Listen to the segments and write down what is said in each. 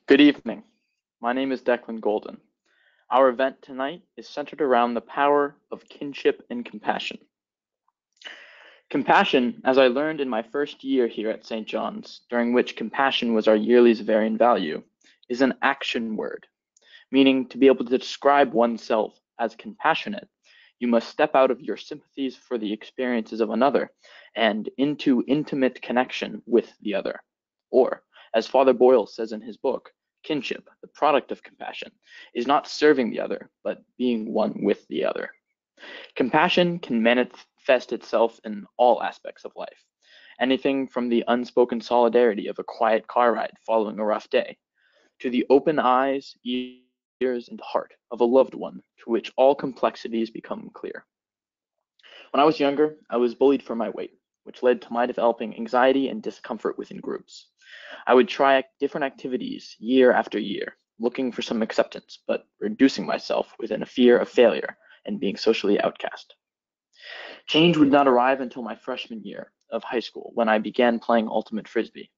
Good evening. My name is Declan Golden. Our event tonight is centered around the power of kinship and compassion. Compassion, as I learned in my first year here at St. John's, during which compassion was our yearly Zavarian value, is an action word, meaning to be able to describe oneself as compassionate, you must step out of your sympathies for the experiences of another and into intimate connection with the other. Or, as Father Boyle says in his book, kinship, the product of compassion, is not serving the other, but being one with the other. Compassion can manifest itself in all aspects of life. Anything from the unspoken solidarity of a quiet car ride following a rough day, to the open eyes, ears, and heart of a loved one to which all complexities become clear. When I was younger, I was bullied for my weight, which led to my developing anxiety and discomfort within groups. I would try different activities year after year, looking for some acceptance, but reducing myself within a fear of failure and being socially outcast. Change would not arrive until my freshman year of high school, when I began playing ultimate frisbee.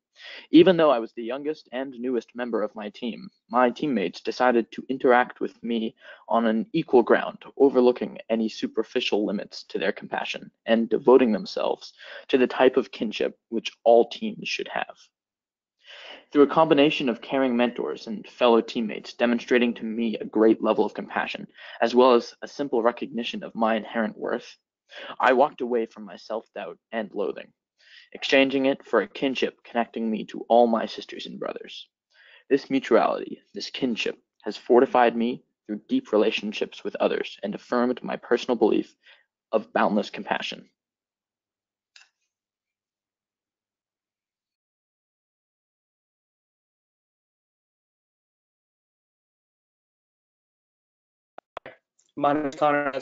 Even though I was the youngest and newest member of my team, my teammates decided to interact with me on an equal ground, overlooking any superficial limits to their compassion and devoting themselves to the type of kinship which all teams should have. Through a combination of caring mentors and fellow teammates demonstrating to me a great level of compassion, as well as a simple recognition of my inherent worth, I walked away from my self-doubt and loathing, exchanging it for a kinship connecting me to all my sisters and brothers. This mutuality, this kinship, has fortified me through deep relationships with others and affirmed my personal belief of boundless compassion. My name is Connor.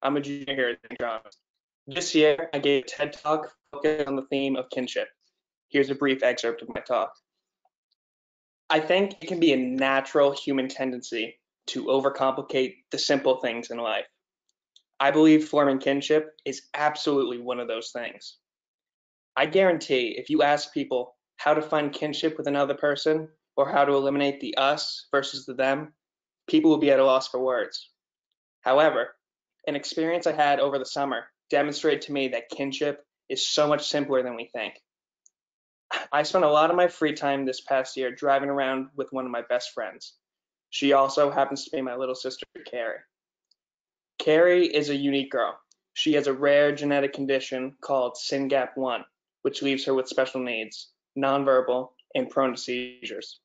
I'm a junior here at St. John's. This year, I gave a TED Talk focused on the theme of kinship. Here's a brief excerpt of my talk. I think it can be a natural human tendency to overcomplicate the simple things in life. I believe forming kinship is absolutely one of those things. I guarantee if you ask people how to find kinship with another person or how to eliminate the us versus the them, people will be at a loss for words. However, an experience I had over the summer demonstrated to me that kinship is so much simpler than we think. I spent a lot of my free time this past year driving around with one of my best friends. She also happens to be my little sister, Carrie. Carrie is a unique girl. She has a rare genetic condition called SYNGAP1, which leaves her with special needs, nonverbal, and prone to seizures.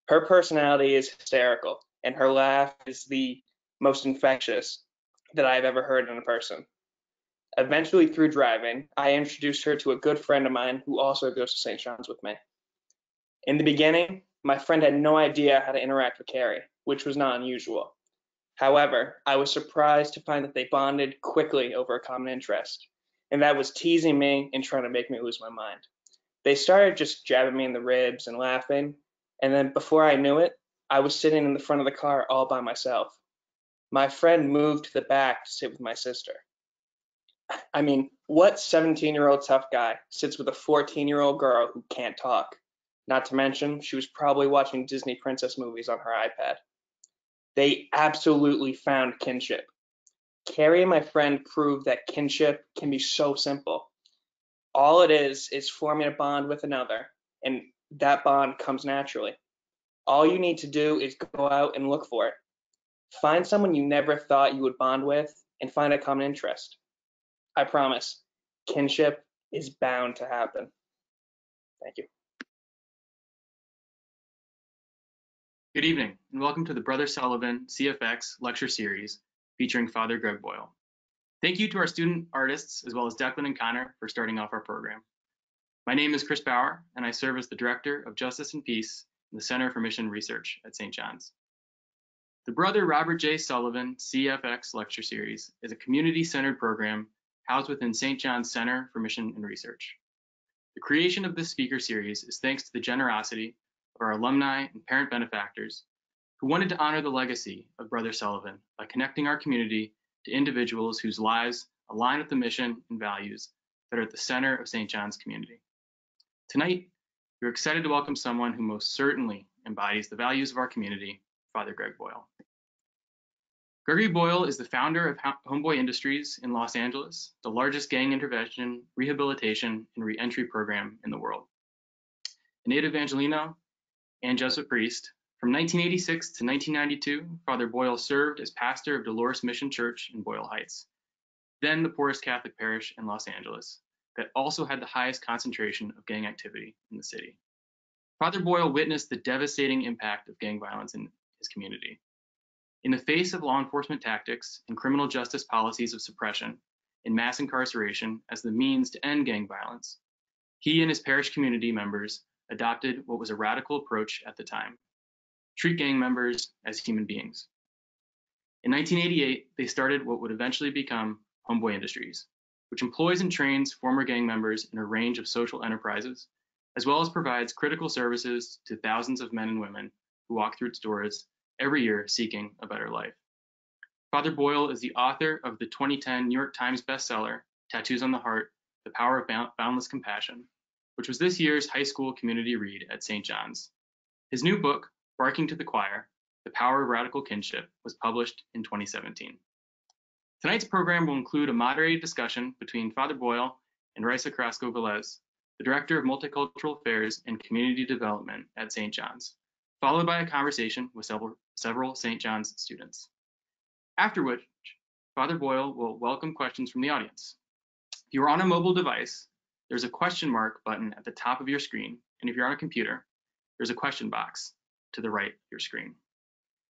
Her personality is hysterical, and her laugh is the most infectious that I've ever heard in a person. Eventually, through driving, I introduced her to a good friend of mine who also goes to St. John's with me. In the beginning, my friend had no idea how to interact with Carrie, which was not unusual. However, I was surprised to find that they bonded quickly over a common interest, and that was teasing me and trying to make me lose my mind. They started just jabbing me in the ribs and laughing, and then before I knew it, I was sitting in the front of the car all by myself. My friend moved to the back to sit with my sister. I mean, what 17-year-old tough guy sits with a 14-year-old girl who can't talk? Not to mention, she was probably watching Disney princess movies on her iPad. They absolutely found kinship. Carrie and my friend proved that kinship can be so simple. All it is forming a bond with another, and that bond comes naturally. All you need to do is go out and look for it. Find someone you never thought you would bond with and find a common interest. I promise, kinship is bound to happen. Thank you. Good evening, and welcome to the Brother Sullivan CFX lecture series featuring Father Greg Boyle. Thank you to our student artists, as well as Declan and Connor, for starting off our program. My name is Chris Bauer, and I serve as the Director of Justice and Peace in the Center for Mission Research at St. John's. The Brother Robert J. Sullivan CFX lecture series is a community-centered program housed within St. John's Center for Mission and Research. The creation of this speaker series is thanks to the generosity of our alumni and parent benefactors who wanted to honor the legacy of Brother Sullivan by connecting our community to individuals whose lives align with the mission and values that are at the center of St. John's community. Tonight, we're excited to welcome someone who most certainly embodies the values of our community, Father Greg Boyle. Gregory Boyle is the founder of Homeboy Industries in Los Angeles, the largest gang intervention, rehabilitation, and reentry program in the world. A native Angeleno and Jesuit priest, from 1986 to 1992, Father Boyle served as pastor of Dolores Mission Church in Boyle Heights, then the poorest Catholic parish in Los Angeles, that also had the highest concentration of gang activity in the city. Father Boyle witnessed the devastating impact of gang violence in his community. In the face of law enforcement tactics and criminal justice policies of suppression and mass incarceration as the means to end gang violence, he and his parish community members adopted what was a radical approach at the time: treat gang members as human beings. In 1988, they started what would eventually become Homeboy Industries, which employs and trains former gang members in a range of social enterprises, as well as provides critical services to thousands of men and women who walk through its doors every year seeking a better life. Father Boyle is the author of the 2010 New York Times bestseller, Tattoos on the Heart, The Power of Boundless Compassion, which was this year's high school community read at St. John's. His new book, Barking to the Choir, The Power of Radical Kinship, was published in 2017. Tonight's program will include a moderated discussion between Father Boyle and Raisa Carrasco-Velez, the Director of Multicultural Affairs and Community Development at St. John's, followed by a conversation with several St. John's students. After which, Father Boyle will welcome questions from the audience. If you are on a mobile device, there's a question mark button at the top of your screen, and if you're on a computer, there's a question box to the right of your screen.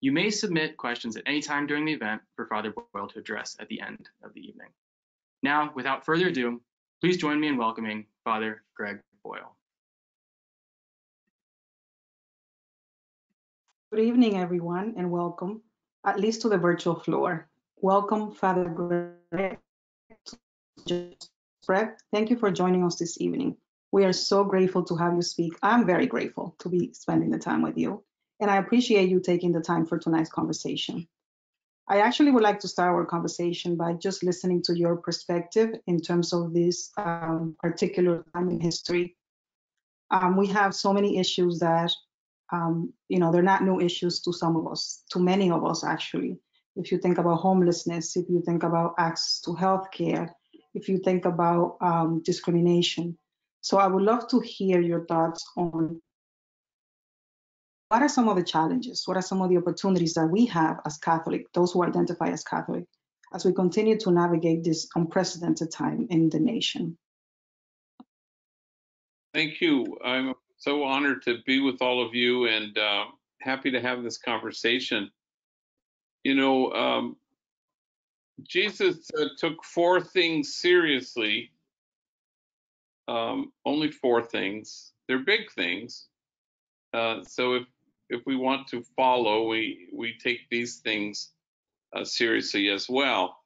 You may submit questions at any time during the event for Father Boyle to address at the end of the evening. Now, without further ado, please join me in welcoming Father Greg Boyle. Good evening, everyone, and welcome, at least to the virtual floor. Welcome, Father Greg. Greg, thank you for joining us this evening. We are so grateful to have you speak. I'm very grateful to be spending the time with you, and I appreciate you taking the time for tonight's conversation. I actually would like to start our conversation by just listening to your perspective in terms of this particular time in history. We have so many issues that they're not new issues to some of us, to many of us, actually. If you think about homelessness, if you think about access to healthcare, if you think about discrimination. So I would love to hear your thoughts on what are some of the challenges, what are some of the opportunities that we have as Catholic, those who identify as Catholic, as we continue to navigate this unprecedented time in the nation. Thank you. I'm so honored to be with all of you and happy to have this conversation. You know, Jesus took four things seriously, only four things. They're big things. So if we want to follow, we take these things seriously as well.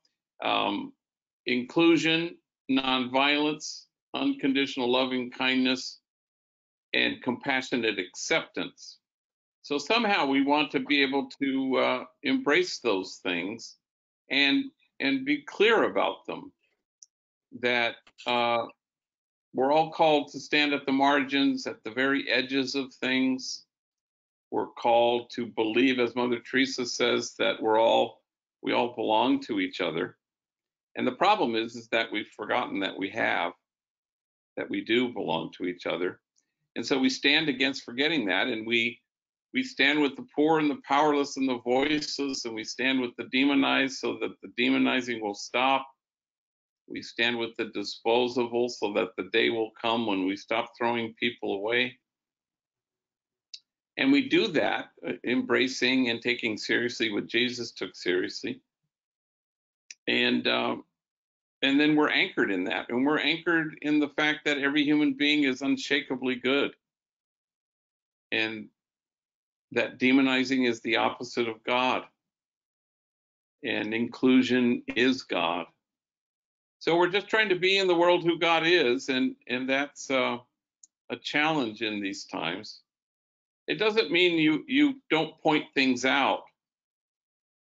Inclusion, nonviolence, unconditional loving kindness, and compassionate acceptance. So somehow we want to be able to embrace those things and be clear about them, that we're all called to stand at the margins, at the very edges of things. We're called to believe, as Mother Teresa says, that we all belong to each other. And the problem is that we've forgotten that we do belong to each other. And so we stand against forgetting that, and we stand with the poor and the powerless and the voiceless, and we stand with the demonized so that the demonizing will stop. We stand with the disposable so that the day will come when we stop throwing people away. And we do that embracing and taking seriously what Jesus took seriously. And then we're anchored in that. And we're anchored in the fact that every human being is unshakably good. And that demonizing is the opposite of God. And inclusion is God. So we're just trying to be in the world who God is, and that's a challenge in these times. It doesn't mean you don't point things out.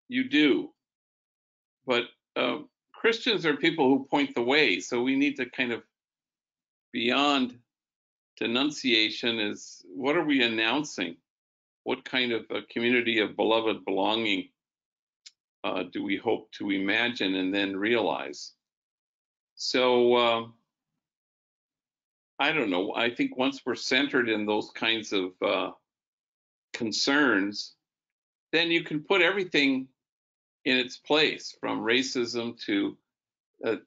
You do. But Christians are people who point the way, so we need to kind of, beyond denunciation, is what are we announcing? what kind of a community of beloved belonging do we hope to imagine and then realize? So I don't know. I think once we're centered in those kinds of concerns, then you can put everything in its place, from racism to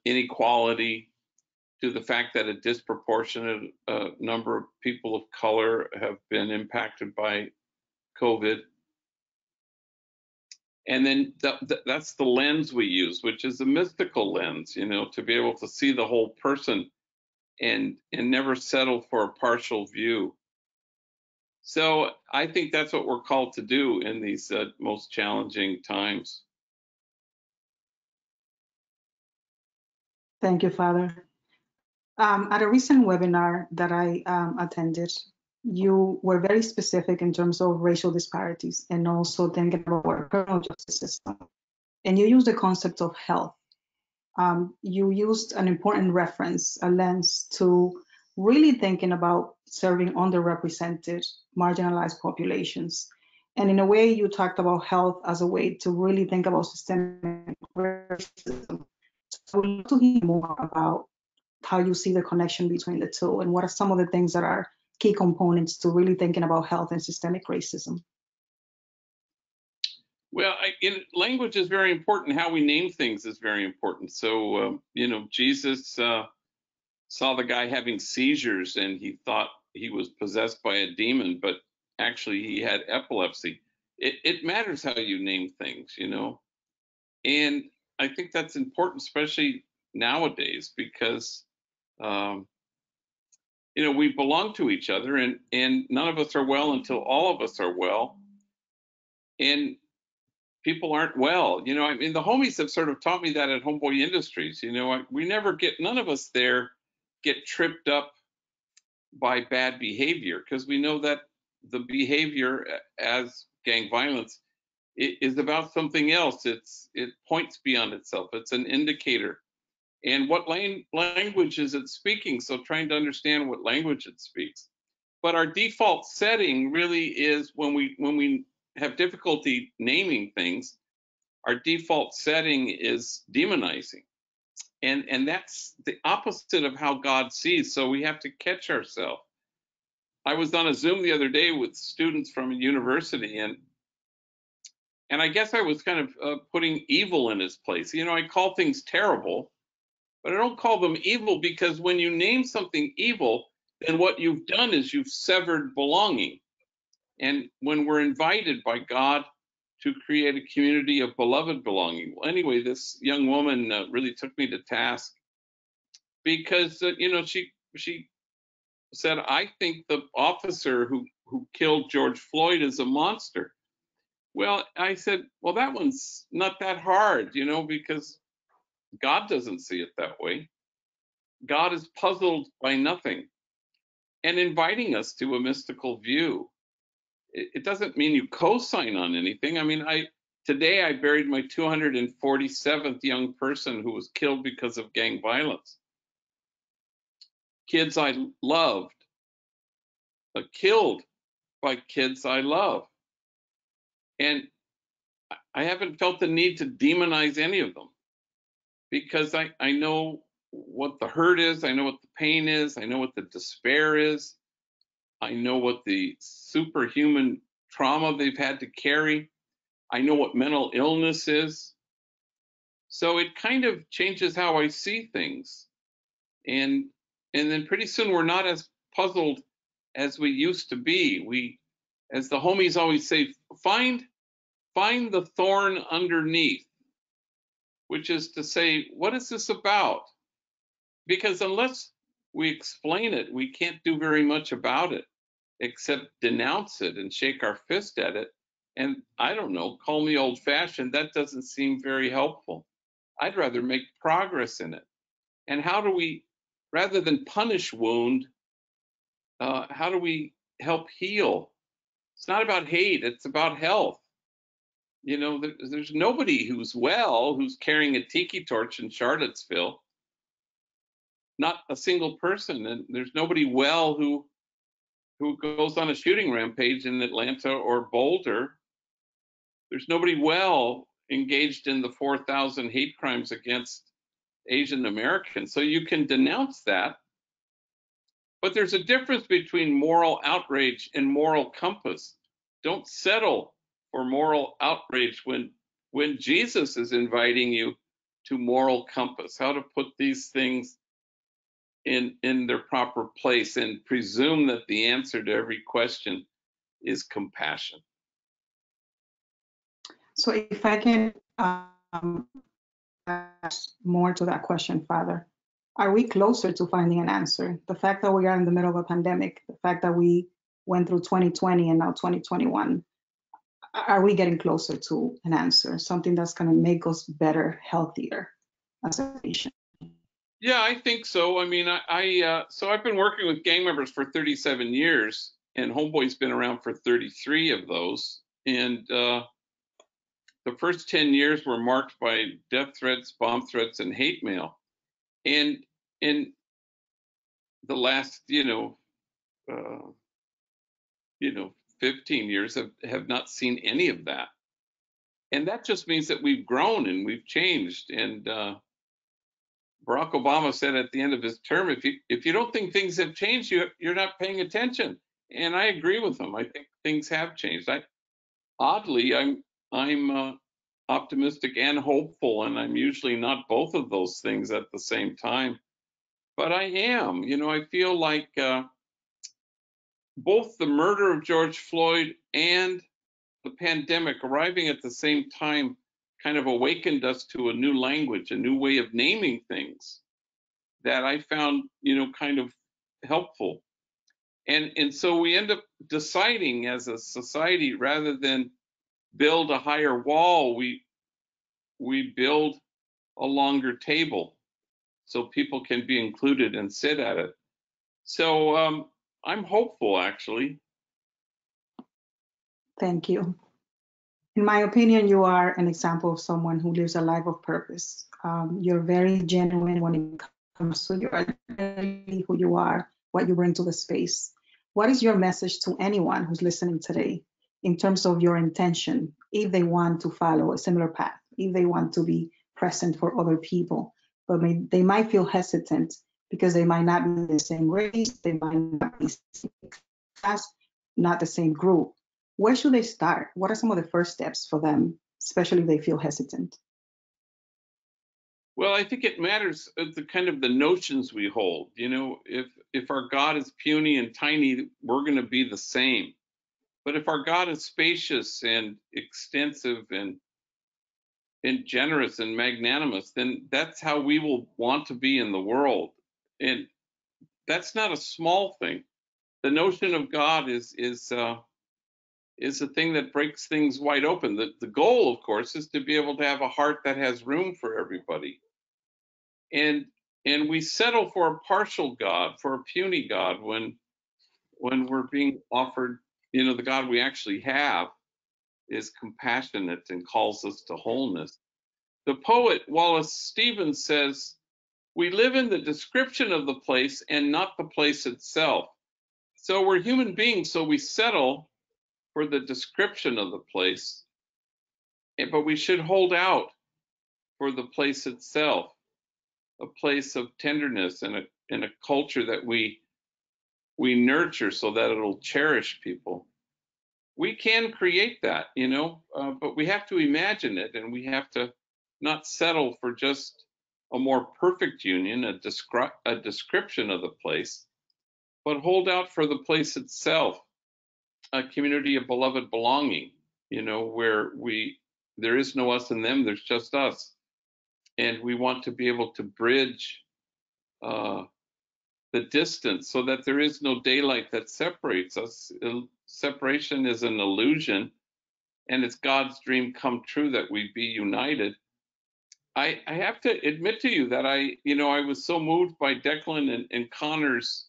inequality, to the fact that a disproportionate number of people of color have been impacted by COVID. And then that's the lens we use, which is a mystical lens, you know, to be able to see the whole person and never settle for a partial view. So I think that's what we're called to do in these most challenging times. Thank you, Father. At a recent webinar that I attended, you were very specific in terms of racial disparities and also thinking about our criminal justice system. And you used the concept of health. You used an important reference, a lens, to really thinking about serving underrepresented, marginalized populations. And in a way, you talked about health as a way to really think about systemic racism. So I would love to hear more about how you see the connection between the two, and what are some of the things that are key components to really thinking about health and systemic racism? Well, language is very important. How we name things is very important. So, you know, Jesus saw the guy having seizures and he thought he was possessed by a demon, but actually he had epilepsy. It matters how you name things, you know. And I think that's important, especially nowadays, because you know, we belong to each other, and none of us are well until all of us are well. And people aren't well, you know. I mean, the homies have sort of taught me that at Homeboy Industries. You know, we never get, none of us there get tripped up by bad behavior, because we know that the behavior as gang violence is about something else. It points beyond itself. It's an indicator. And what language is it speaking? So trying to understand what language it speaks. But our default setting really is, when we have difficulty naming things, our default setting is demonizing. And that's the opposite of how God sees. So we have to catch ourselves. I was on a Zoom the other day with students from a university, and I guess I was kind of putting evil in its place. You know, I call things terrible, but I don't call them evil, because when you name something evil, then what you've done is you've severed belonging. And when we're invited by God to create a community of beloved belonging. Well, anyway, this young woman really took me to task, because you know, she said, I think the officer who killed George Floyd is a monster. Well, I said, well, that one's not that hard, you know, because God doesn't see it that way. God is puzzled by nothing and inviting us to a mystical view. It doesn't mean you co-sign on anything. I mean, today I buried my 247th young person who was killed because of gang violence. Kids I loved, killed by kids I love. And I haven't felt the need to demonize any of them, because I know what the hurt is. I know what the pain is. I know what the despair is. I know what the superhuman trauma they've had to carry. I know what mental illness is. So it kind of changes how I see things. And then pretty soon we're not as puzzled as we used to be. We, as the homies always say, find the thorn underneath, which is to say, what is this about? Because unless we explain it, we can't do very much about it, except denounce it and shake our fist at it. And I don't know, call me old-fashioned, that doesn't seem very helpful. I'd rather make progress in it. And how do we, rather than punish wound, how do we help heal? It's not about hate, it's about health. You know, there's nobody who's well who's carrying a tiki torch in Charlottesville. Not a single person. And there's nobody well who who goes on a shooting rampage in Atlanta or Boulder. There's nobody well engaged in the 4,000 hate crimes against Asian Americans. So you can denounce that. But there's a difference between moral outrage and moral compass. Don't settle for moral outrage when Jesus is inviting you to moral compass, how to put these things in their proper place and presume that the answer to every question is compassion. So if I can add more to that question, Father, are we closer to finding an answer? The fact that we are in the middle of a pandemic, the fact that we went through 2020 and now 2021, are we getting closer to an answer, something that's going to make us better, healthier as a nation? Yeah, I think so. I mean, so I've been working with gang members for 37 years, and Homeboy's been around for 33 of those. And the first 10 years were marked by death threats, bomb threats, and hate mail. And in the last, 15 years have not seen any of that. And that just means that we've grown and we've changed. And Barack Obama said at the end of his term, if you don't think things have changed, you're not paying attention. And I agree with him. I think things have changed. Oddly, I'm optimistic and hopeful, and I'm usually not both of those things at the same time. But I am. I feel like both the murder of George Floyd and the pandemic arriving at the same time kind of awakened us to a new language, a new way of naming things that I found, kind of helpful. And so we end up deciding as a society, rather than build a higher wall, we build a longer table so people can be included and sit at it. So I'm hopeful, actually. Thank you. In my opinion, you are an example of someone who lives a life of purpose. You're very genuine when it comes to your identity, who you are, what you bring to the space. What is your message to anyone who's listening today in terms of your intention, if they want to follow a similar path, if they want to be present for other people, but they might feel hesitant because they might not be the same race, they might not be the same class, not the same group. Where should they start? What are some of the first steps for them, especially if they feel hesitant? Well, I think it matters the kind of the notions we hold. If our God is puny and tiny, we're going to be the same. But if our God is spacious and extensive and generous and magnanimous, then that's how we will want to be in the world. And that's not a small thing. The notion of God is a thing that breaks things wide open. The goal, of course, is to be able to have a heart that has room for everybody. And we settle for a partial God, for a puny God, when we're being offered, the God we actually have is compassionate and calls us to wholeness. The poet Wallace Stevens says, "We live in the description of the place and not the place itself." So we're human beings, so we settle for the description of the place, but we should hold out for the place itself, a place of tenderness and a culture that we nurture so that it'll cherish people. We can create that, but we have to imagine it, and we have to not settle for just a more perfect union, a description of the place, but hold out for the place itself, a community of beloved belonging, where there is no us and them, there's just us. And we want to be able to bridge the distance so that there is no daylight that separates us. Separation is an illusion, and it's God's dream come true that we be united. I have to admit to you that I was so moved by Declan and Connor's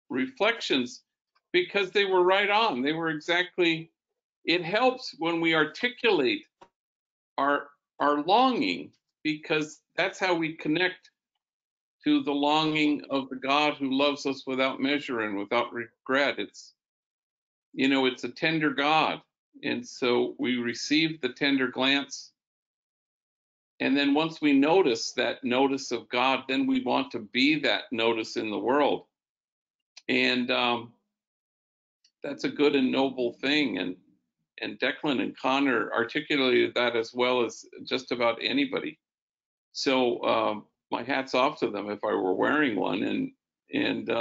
reflections, because they were right on. They were exactly, it helps when we articulate our longing, because that's how we connect to the longing of the God who loves us without measure and without regret. It's, it's a tender God. And so we receive the tender glance. And then once we notice that notice of God, then we want to be that notice in the world. And that's a good and noble thing. And Declan and Connor articulated that as well as just about anybody. So my hat's off to them if I were wearing one. And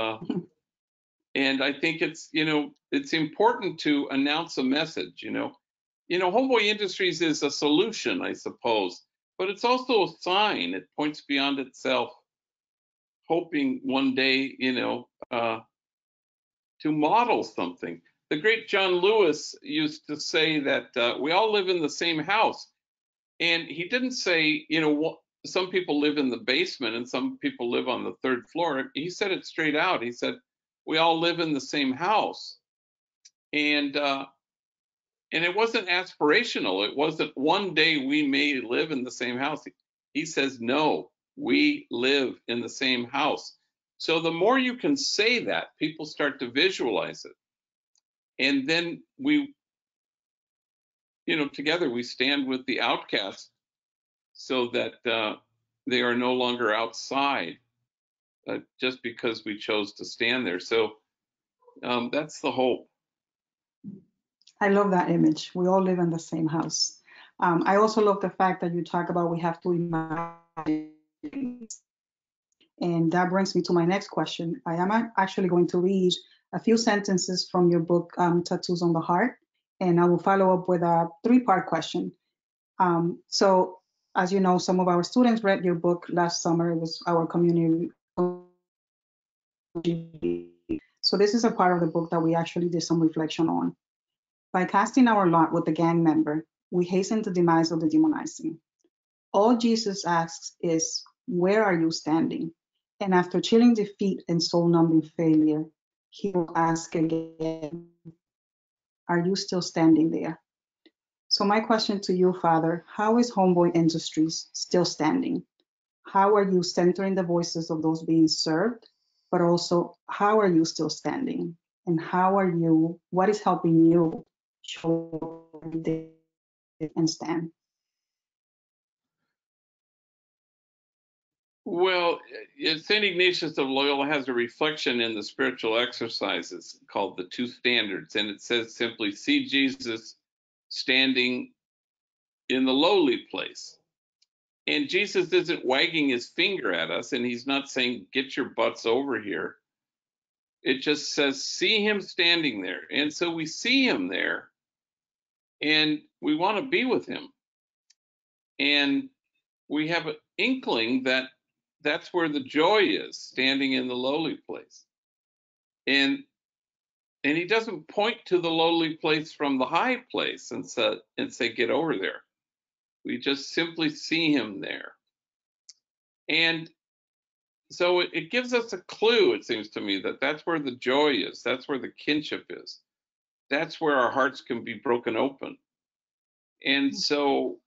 I think it's it's important to announce a message. Homeboy Industries is a solution, I suppose, but it's also a sign. It points beyond itself, hoping one day to model something. The great John Lewis used to say that we all live in the same house. And he didn't say, some people live in the basement and some people live on the third floor. He said it straight out. He said, we all live in the same house. And it wasn't aspirational. It wasn't one day we may live in the same house. He says, no, we live in the same house. So the more you can say that, people start to visualize it. And then we, together we stand with the outcast so that they are no longer outside just because we chose to stand there. So that's the hope. I love that image. We all live in the same house. I also love the fact that you talk about we have to imagine. And that brings me to my next question. I am actually going to read a few sentences from your book, Tattoos on the Heart, and I will follow up with a 3-part question. So, as you know, some of our students read your book last summer. It was our community. So this is a part of the book that we actually did some reflection on. By casting our lot with the gang member, we hasten the demise of the demonizing. All Jesus asks is, where are you standing? And after chilling defeat and soul-numbing failure, he will ask again, are you still standing there? So my question to you, Father, how is Homeboy Industries still standing? How are you centering the voices of those being served? But also, how are you still standing? And what is helping you show and stand? Well, St. Ignatius of Loyola has a reflection in the spiritual exercises called the 2 standards. And it says simply, see Jesus standing in the lowly place. And Jesus isn't wagging his finger at us, and he's not saying, get your butts over here. It just says, see him standing there. And so we see him there, and we want to be with him. And we have an inkling that that's where the joy is, standing in the lowly place. And he doesn't point to the lowly place from the high place and say, get over there. We just simply see him there. And so it gives us a clue, it seems to me, that that's where the joy is. That's where the kinship is. That's where our hearts can be broken open. And so,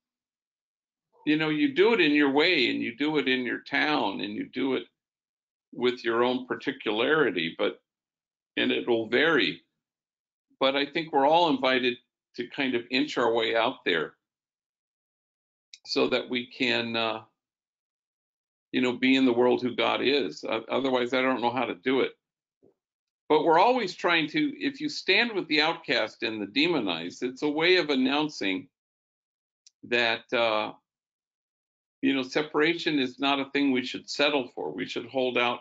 you do it in your way, and you do it in your town, and you do it with your own particularity, and it will vary. But I think we're all invited to kind of inch our way out there so that we can, be in the world who God is. Otherwise, I don't know how to do it. But we're always trying to, if you stand with the outcast and the demonized, it's a way of announcing that, separation is not a thing we should settle for. We should hold out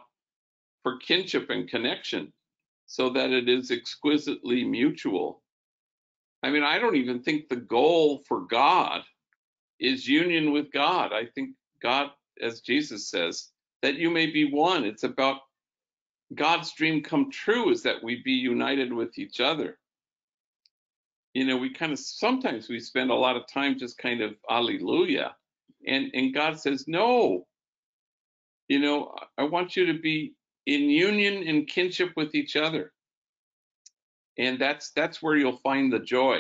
for kinship and connection so that it is exquisitely mutual. I mean, I don't even think the goal for God is union with God. I think God, as Jesus says, that you may be one. It's about God's dream come true is that we be united with each other. We kind of, sometimes we spend a lot of time just kind of hallelujah. And God says, no, I want you to be in union and kinship with each other. And that's where you'll find the joy.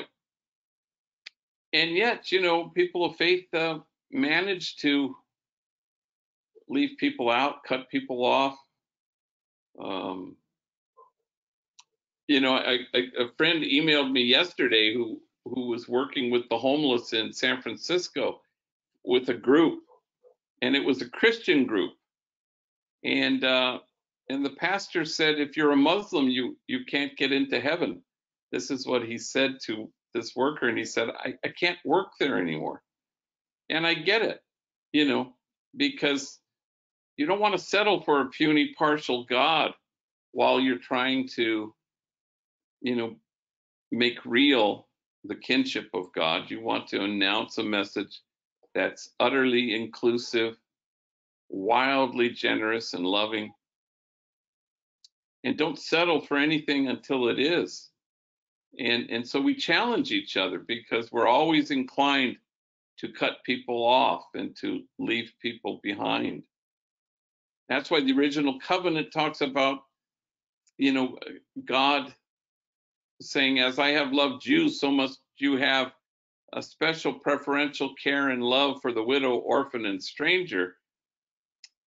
And yet, people of faith manage to leave people out, cut people off. A friend emailed me yesterday who was working with the homeless in San Francisco with a group, and it was a Christian group. And the pastor said, if you're a Muslim, you can't get into heaven. This is what he said to this worker. And he said, I can't work there anymore. And I get it, because you don't want to settle for a puny, partial God while you're trying to, make real the kinship of God. You want to announce a message that's utterly inclusive, wildly generous and loving, and don't settle for anything until it is. And so we challenge each other because we're always inclined to cut people off and to leave people behind. That's why the original covenant talks about, God saying, as I have loved you, so must you have a special preferential care and love for the widow, orphan, and stranger.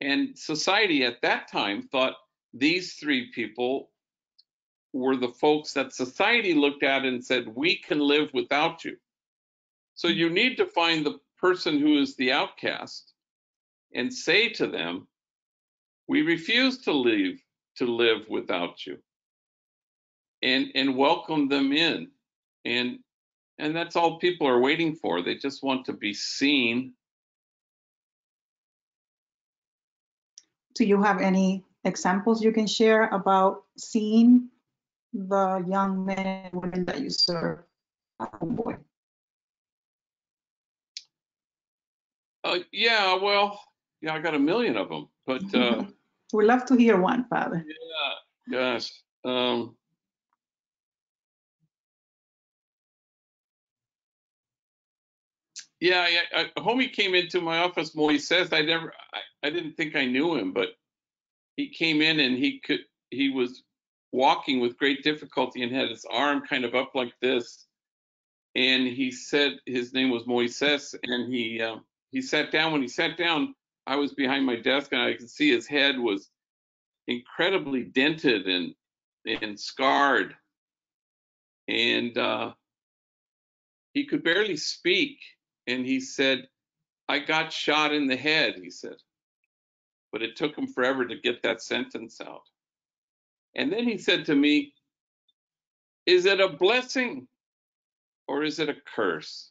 And society at that time thought these three people were the folks that society looked at and said, we can live without you. So you need to find the person who is the outcast and say to them, we refuse to live without you, and welcome them in. And that's all people are waiting for. They just want to be seen. Do you have any examples you can share about seeing the young men and women that you serve at Homeboy? I got a million of them, but we'd love to hear one, Father. Yeah, gosh. Homie came into my office. Moises, I didn't think I knew him, but he came in and he was walking with great difficulty and had his arm kind of up like this. And he said his name was Moises, and he sat down. When he sat down, I was behind my desk, and I could see his head was incredibly dented and scarred, and he could barely speak. And he said, I got shot in the head, he said, but it took him forever to get that sentence out. And then he said to me, is it a blessing or is it a curse?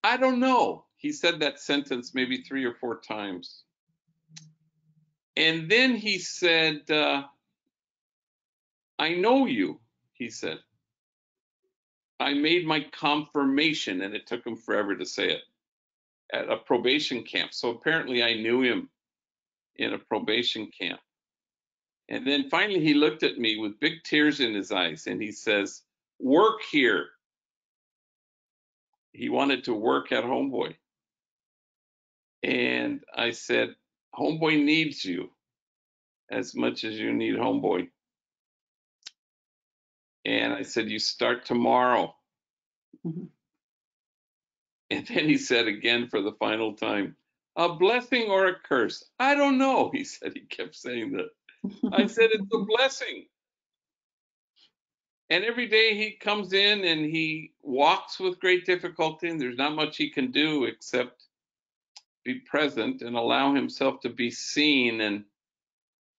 I don't know. He said that sentence maybe 3 or 4 times. And then he said, I know you, he said. I made my confirmation, and it took him forever to say it, at a probation camp. So apparently I knew him in a probation camp. And then finally he looked at me with big tears in his eyes, and he says, work here. He wanted to work at Homeboy. And I said, Homeboy needs you as much as you need Homeboy. And I said, you start tomorrow. Mm-hmm. And then he said again for the final time, a blessing or a curse? I don't know, he said. He kept saying that. I said, it's a blessing. And every day he comes in and he walks with great difficulty, and there's not much he can do except be present and allow himself to be seen.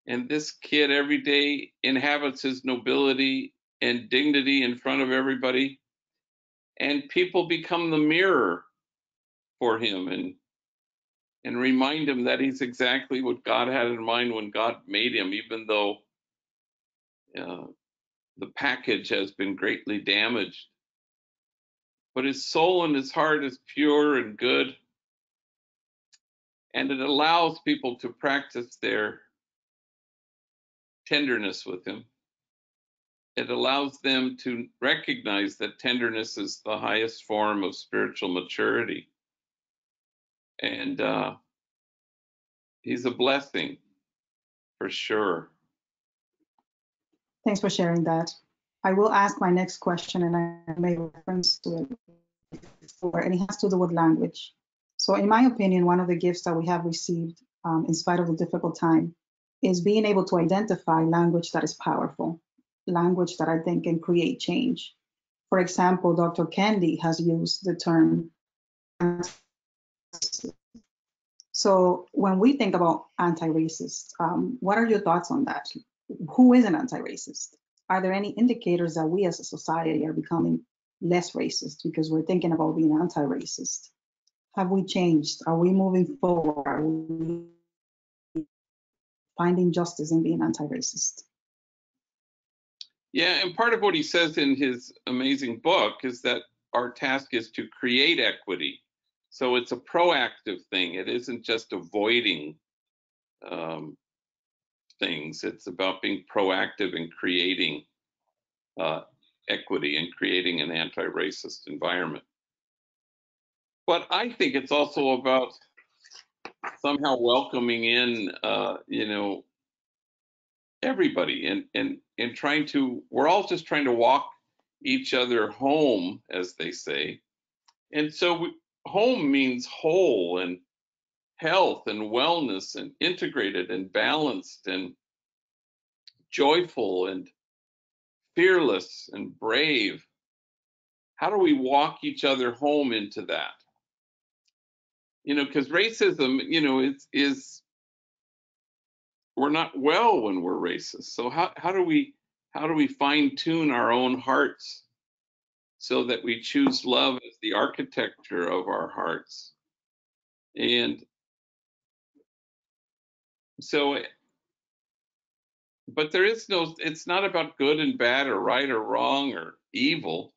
And this kid every day inhabits his nobility and dignity in front of everybody. And people become the mirror for him and remind him that he's exactly what God had in mind when God made him, even though the package has been greatly damaged. But his soul and his heart is pure and good. And it allows people to practice their tenderness with him. It allows them to recognize that tenderness is the highest form of spiritual maturity. And he's a blessing for sure. Thanks for sharing that. I will ask my next question, and I made reference to it before, and it has to do with language. So in my opinion, one of the gifts that we have received in spite of the difficult time, is being able to identify language that is powerful, language that I think can create change. For example, Dr. Candy has used the term. So when we think about anti-racist, what are your thoughts on that? Who is an anti-racist? Are there any indicators that we as a society are becoming less racist because we're thinking about being anti-racist? Have we changed? Are we moving forward? Are we finding justice in being anti-racist? Yeah, and part of what he says in his amazing book is that our task is to create equity. So it's a proactive thing. It isn't just avoiding things. It's about being proactive in creating equity and creating an anti-racist environment. But I think it's also about somehow welcoming in, everybody and trying to, we're all just trying to walk each other home, as they say. And so home means whole and health and wellness and integrated and balanced and joyful and fearless and brave. How do we walk each other home into that? Because racism, is we're not well when we're racist. So how do we fine tune our own hearts so that we choose love as the architecture of our hearts? And so, but there is it's not about good and bad or right or wrong or evil.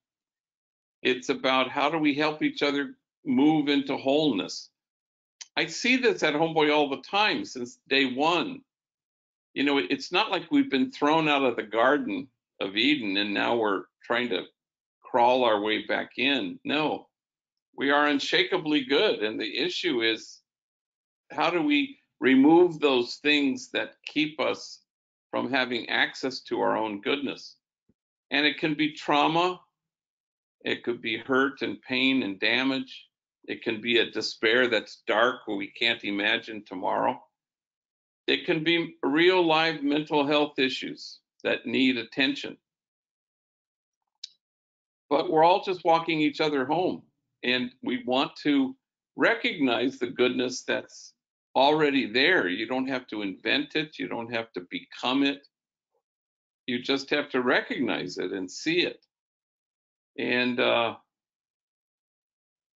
It's about how do we help each other move into wholeness. I see this at Homeboy all the time since day one. It's not like we've been thrown out of the Garden of Eden and now we're trying to crawl our way back in. No, we are unshakably good. And the issue is, how do we remove those things that keep us from having access to our own goodness? And it can be trauma. It could be hurt and pain and damage. It can be a despair that's dark where we can't imagine tomorrow. It can be real live mental health issues that need attention. But we're all just walking each other home, and we want to recognize the goodness that's already there. You don't have to invent it. You don't have to become it. You just have to recognize it and see it. And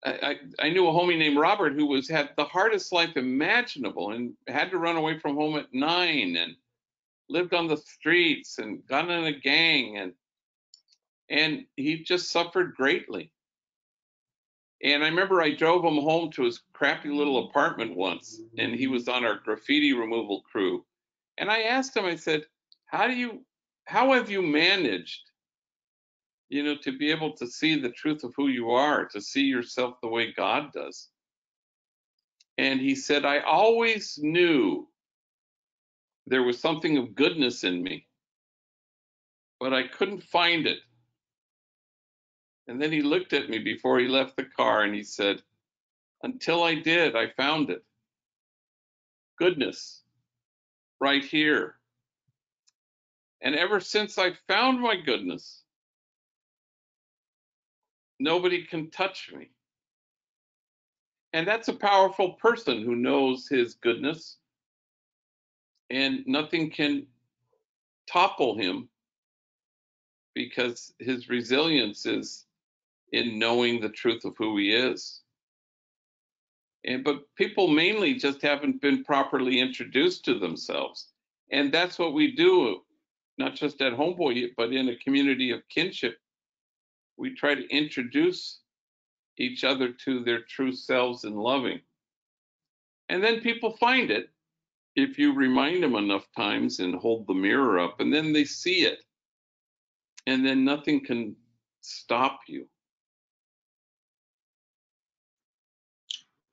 I knew a homie named Robert who had the hardest life imaginable and had to run away from home at 9 and lived on the streets and got in a gang, and he just suffered greatly. And I remember I drove him home to his crappy little apartment once, and he was on our graffiti removal crew. And I asked him, I said, how have you managed, to be able to see the truth of who you are, to see yourself the way God does? And he said, I always knew there was something of goodness in me, but I couldn't find it. And then he looked at me before he left the car and he said, until I did, I found it. Goodness, right here. And ever since I found my goodness, nobody can touch me. And that's a powerful person who knows his goodness, and nothing can topple him because his resilience is in knowing the truth of who he is. But people mainly just haven't been properly introduced to themselves. And that's what we do, not just at Homeboy, but in a community of kinship. We try to introduce each other to their true selves in loving. And then people find it if you remind them enough times and hold the mirror up, and then they see it. And then nothing can stop you.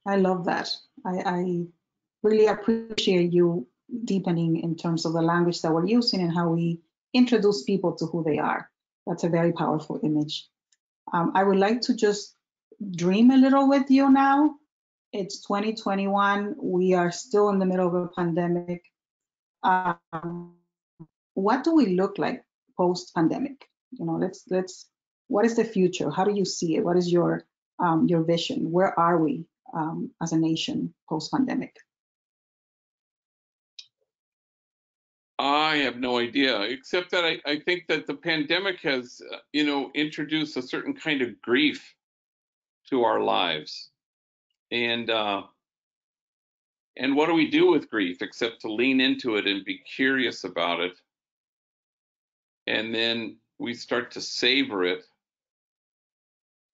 I love that. I really appreciate you deepening in terms of the language that we're using and how we introduce people to who they are. That's a very powerful image. I would like to just dream a little with you now. It's 2021. We are still in the middle of a pandemic. What do we look like post-pandemic? You know, what is the future? How do you see it? What is your vision? Where are we as a nation post-pandemic? I have no idea, except that I think that the pandemic has, introduced a certain kind of grief to our lives. And what do we do with grief except to lean into it and be curious about it? And then we start to savor it.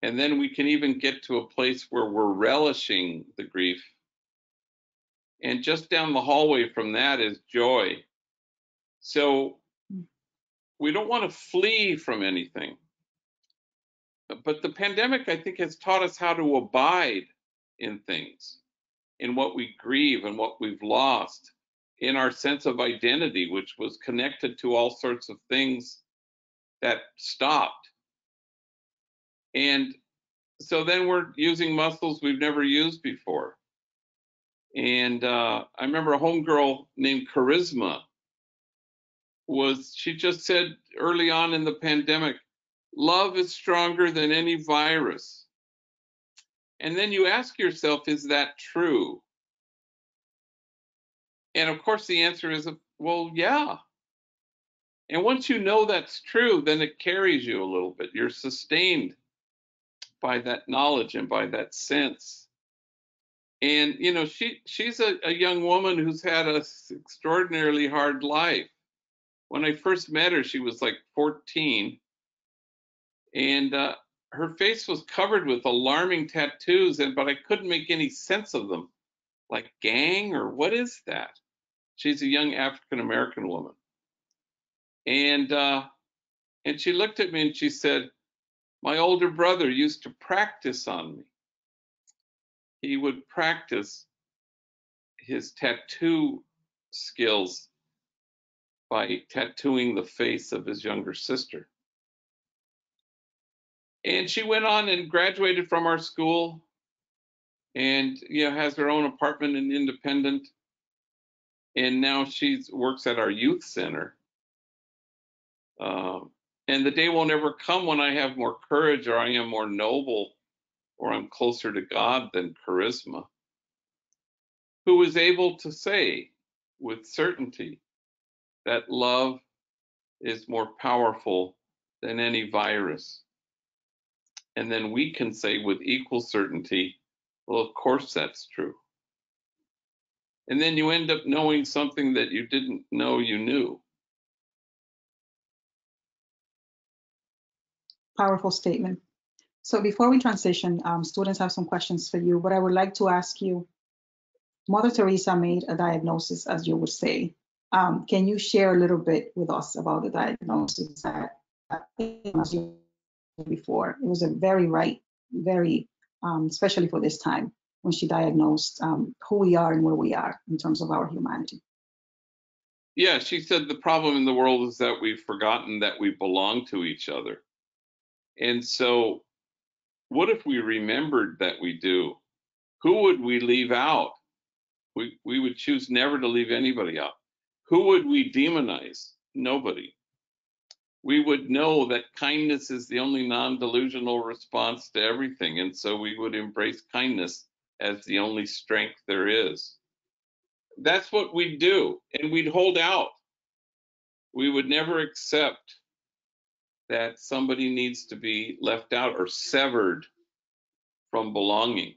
And then we can even get to a place where we're relishing the grief. And just down the hallway from that is joy. So we don't want to flee from anything. But the pandemic, I think, has taught us how to abide in things, in what we grieve and what we've lost, in our sense of identity, which was connected to all sorts of things that stopped. And so then we're using muscles we've never used before. And I remember a homegirl named Charisma she just said early on in the pandemic, love is stronger than any virus. And then you ask yourself, is that true? And of course the answer is, well, yeah. And once you know that's true, then it carries you a little bit. You're sustained by that knowledge and by that sense. And, she's a young woman who's had an extraordinarily hard life. When I first met her, she was like 14. And her face was covered with alarming tattoos, but I couldn't make any sense of them. Like gang, or what is that? She's a young African-American woman. And she looked at me and she said, my older brother used to practice on me. He would practice his tattoo skills by tattooing the face of his younger sister. And she went on and graduated from our school and has her own apartment and independent. And now she works at our youth center. And the day won't ever come when I have more courage, or I am more noble, or I'm closer to God than Charisma, who is able to say with certainty that love is more powerful than any virus. And then we can say with equal certainty, well, of course that's true. And then you end up knowing something that you didn't know you knew. Powerful statement. So before we transition, students have some questions for you, but I would like to ask you, Mother Teresa made a diagnosis, as you would say. Can you share a little bit with us about the diagnosis that before? It was a very especially for this time, when she diagnosed who we are and where we are in terms of our humanity. Yeah, she said the problem in the world is that we've forgotten that we belong to each other. And so what if we remembered that we do? Who would we leave out? We would choose never to leave anybody out. Who would we demonize? Nobody. We would know that kindness is the only non-delusional response to everything. And so we would embrace kindness as the only strength there is. That's what we'd do. And we'd hold out. We would never accept that somebody needs to be left out or severed from belonging.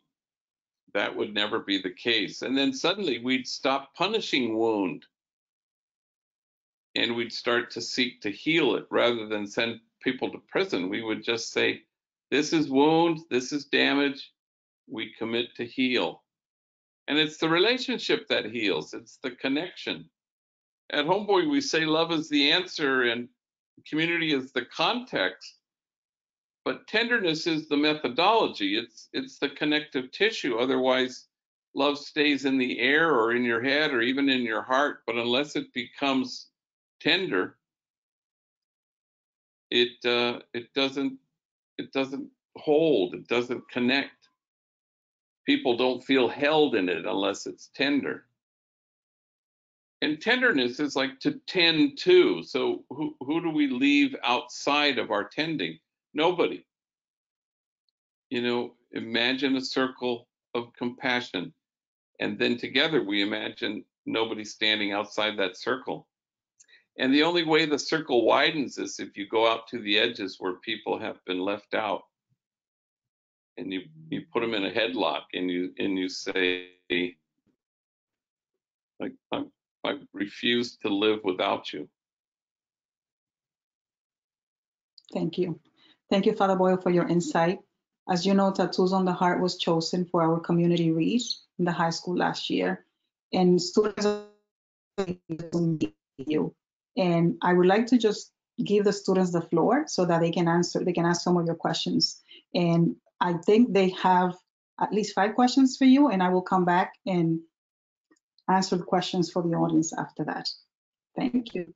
That would never be the case. And then suddenly we'd stop punishing wound, and we'd start to seek to heal it rather than send people to prison. We would just say, this is wound, this is damage, we commit to heal. And it's the relationship that heals, it's the connection. At Homeboy, we say love is the answer and community is the context, but tenderness is the methodology. It's the connective tissue. Otherwise, love stays in the air or in your head or even in your heart. But unless it becomes tender, it doesn't hold. It doesn't connect. people don't feel held in it unless it's tender. And tenderness is like to tend to. So who do we leave outside of our tending? Nobody. You know, imagine a circle of compassion, and then together we imagine nobody standing outside that circle. And the only way the circle widens is if you go out to the edges where people have been left out, and you put them in a headlock, and you say, like, I refuse to live without you. Thank you. Thank you, Father Boyle, for your insight. As you know, Tattoos on the Heart was chosen for our community read in the high school last year. And students you. And I would like to just give the students the floor so that they can ask some of your questions. And I think they have at least 5 questions for you, and I will come back and answer the questions for the audience after that. Thank you.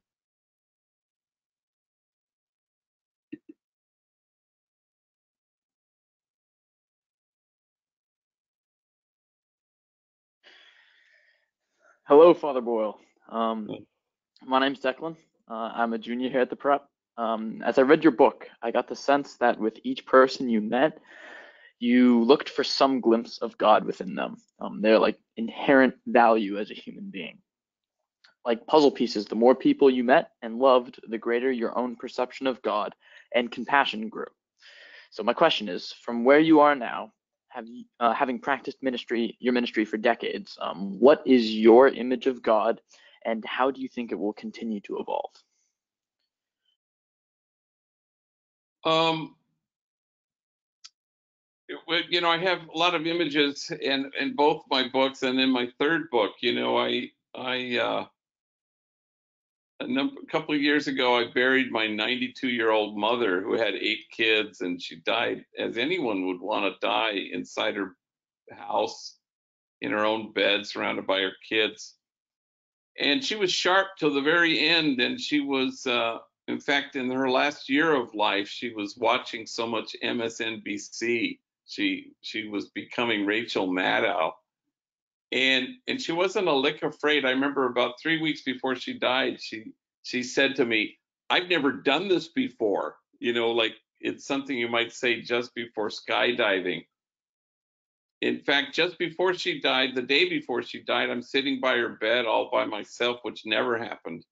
Hello, Father Boyle. My name's Declan. I'm a junior here at the prep. As I read your book, I got the sense that with each person you met, you looked for some glimpse of God within them. Their like inherent value as a human being. Like puzzle pieces, the more people you met and loved, the greater your own perception of God and compassion grew. So my question is, from where you are now, having practiced your ministry for decades, what is your image of God, and how do you think it will continue to evolve? You know, I have a lot of images in both my books, and in my third book, you know, a couple of years ago, I buried my 92-year-old mother who had 8 kids, and she died as anyone would want to die, inside her house, in her own bed, surrounded by her kids. And she was sharp till the very end, and she was, in fact, in her last year of life, she was watching so much MSNBC. She was becoming Rachel Maddow. And she wasn't a lick afraid. I remember about 3 weeks before she died, she said to me, "I've never done this before." You know, like it's something you might say just before skydiving. In fact, just before she died, the day before she died, I'm sitting by her bed all by myself, which never happened.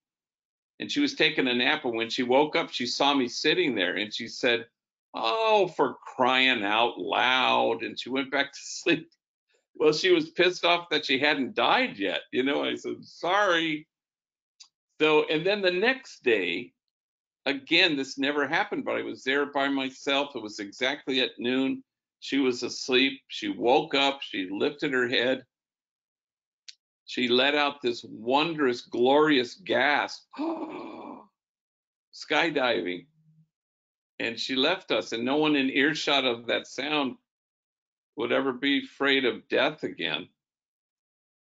And she was taking a nap, and when she woke up, she saw me sitting there, and she said, "Oh, for crying out loud." And she went back to sleep. Well, she was pissed off that she hadn't died yet. You know, I said, "Sorry." So, and then the next day, again, this never happened, but I was there by myself. It was exactly at noon. She was asleep. She woke up. She lifted her head. She let out this wondrous, glorious gasp, skydiving. And she left us, and no one in earshot of that sound would ever be afraid of death again.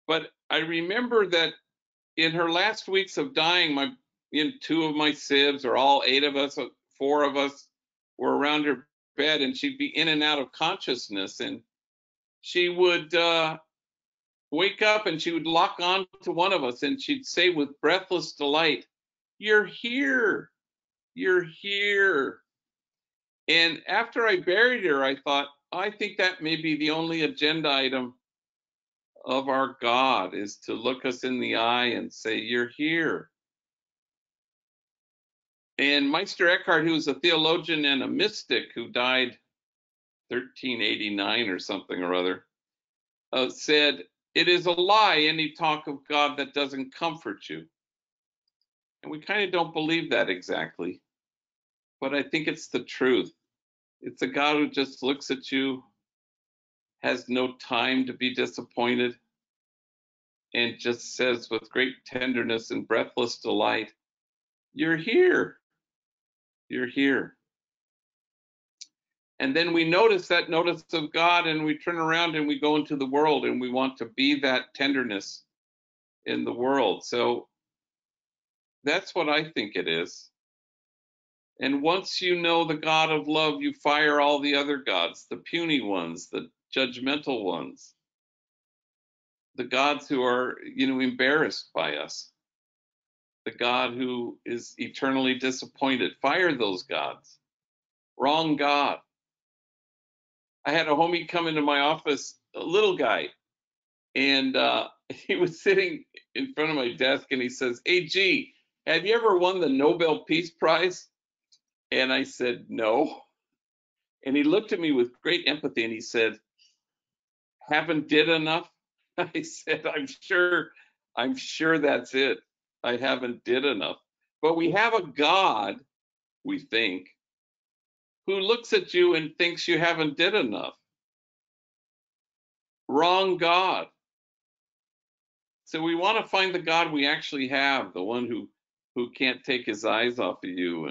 But I remember that in her last weeks of dying, 2 of my sibs, or all 8 of us, 4 of us, were around her bed, and she'd be in and out of consciousness, and she would wake up, and she would lock on to one of us, and she'd say with breathless delight, "You're here, you're here." And after I buried her, I thought, I think that may be the only agenda item of our God, is to look us in the eye and say, "You're here." And Meister Eckhart, who was a theologian and a mystic who died 1389 or something or other, said, "It is a lie, any talk of God that doesn't comfort you." And we kind of don't believe that exactly, but I think it's the truth. It's a God who just looks at you, has no time to be disappointed, and just says with great tenderness and breathless delight, "You're here, you're here." And then we notice that notice of God, and we turn around and we go into the world, and we want to be that tenderness in the world. So that's what I think it is. And once you know the God of love, you fire all the other gods, the puny ones, the judgmental ones, the gods who are, embarrassed by us, the God who is eternally disappointed. Fire those gods. Wrong God. I had a homie come into my office, a little guy, and he was sitting in front of my desk, and he says, "Hey, G, have you ever won the Nobel Peace Prize?" And I said, "No." And he looked at me with great empathy, and he said, "Haven't did enough?" I said, I'm sure that's it. I haven't did enough. But we have a God, we think, who looks at you and thinks you haven't did enough. Wrong God. So we want to find the God we actually have, the one who can't take his eyes off of you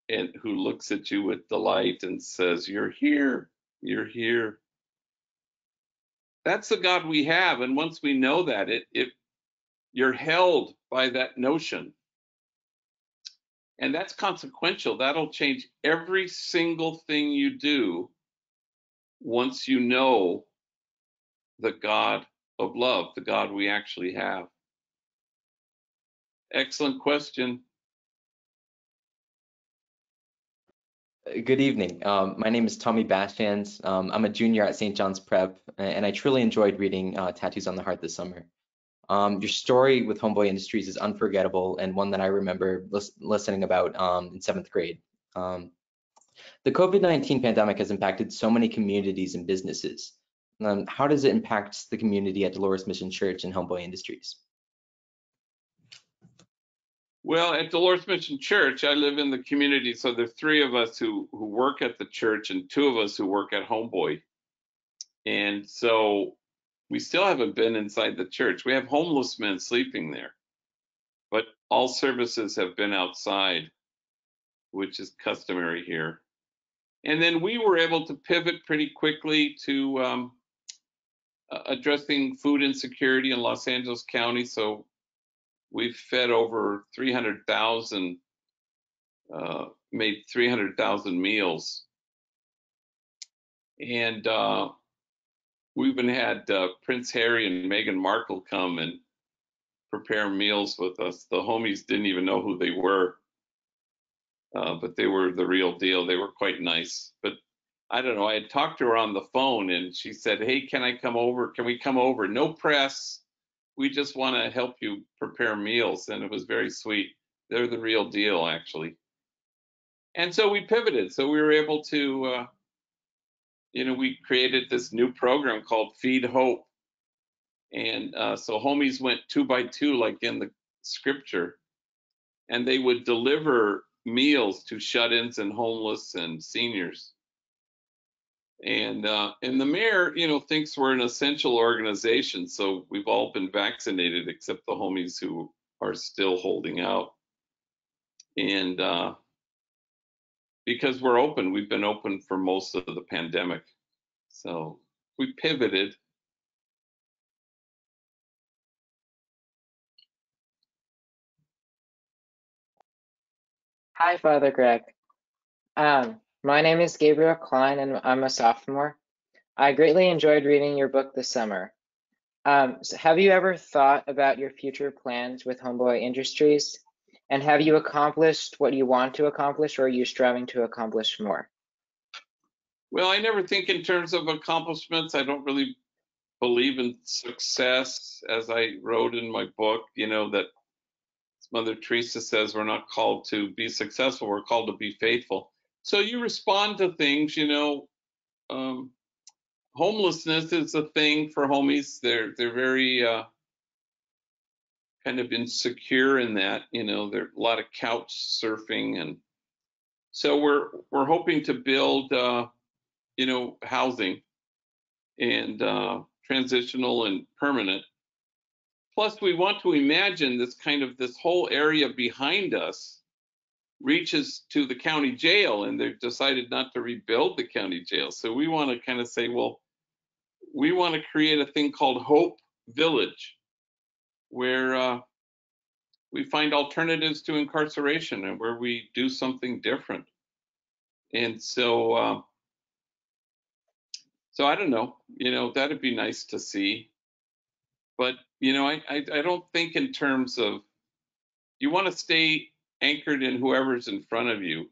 and who looks at you with delight and says, "You're here, you're here." That's the God we have. And once we know that, you're held by that notion. And that's consequential. That'll change every single thing you do once you know the God of love, the God we actually have. Excellent question. Good evening. My name is Tommy Bashans. I'm a junior at St. John's Prep, and I truly enjoyed reading Tattoos on the Heart this summer. Your story with Homeboy Industries is unforgettable and one that I remember listening about in 7th grade. The COVID-19 pandemic has impacted so many communities and businesses. How does it impact the community at Dolores Mission Church and Homeboy Industries? Well, at Dolores Mission Church, I live in the community, so there are 3 of us who work at the church and 2 of us who work at Homeboy. And so we still haven't been inside the church. We have homeless men sleeping there, but all services have been outside, which is customary here. And then we were able to pivot pretty quickly to addressing food insecurity in Los Angeles County. So we've fed over 300,000, made 300,000 meals. And we even had Prince Harry and Meghan Markle come and prepare meals with us. The homies didn't even know who they were, but they were the real deal. They were quite nice. But I don't know, I had talked to her on the phone and she said, "Hey, can I come over? Can we come over? No press. We just want to help you prepare meals." And it was very sweet. They're the real deal, actually. And so we pivoted. So we were able to, we created this new program called Feed Hope. And so homies went 2 by 2, like in the scripture, and they would deliver meals to shut-ins and homeless and seniors. And the mayor, thinks we're an essential organization. So we've all been vaccinated except the homies who are still holding out. And because we're open, we've been open for most of the pandemic. So we pivoted. Hi, Father Greg. My name is Gabriel Klein, and I'm a sophomore. I greatly enjoyed reading your book this summer. So have you ever thought about your future plans with Homeboy Industries? And have you accomplished what you want to accomplish, or are you striving to accomplish more? Well, I never think in terms of accomplishments. I don't really believe in success, as I wrote in my book, that Mother Teresa says we're not called to be successful, we're called to be faithful. So you respond to things, homelessness is a thing for homies. They're very kind of insecure in that, there's a lot of couch surfing, and so we're hoping to build housing and transitional and permanent. Plus, we want to imagine this whole area behind us reaches to the county jail, and they've decided not to rebuild the county jail. So we want to kind of say, well, we want to create a thing called Hope Village, where we find alternatives to incarceration and where we do something different. And so So I don't know, that'd be nice to see. But, I don't think in terms of, you want to stay anchored in whoever's in front of you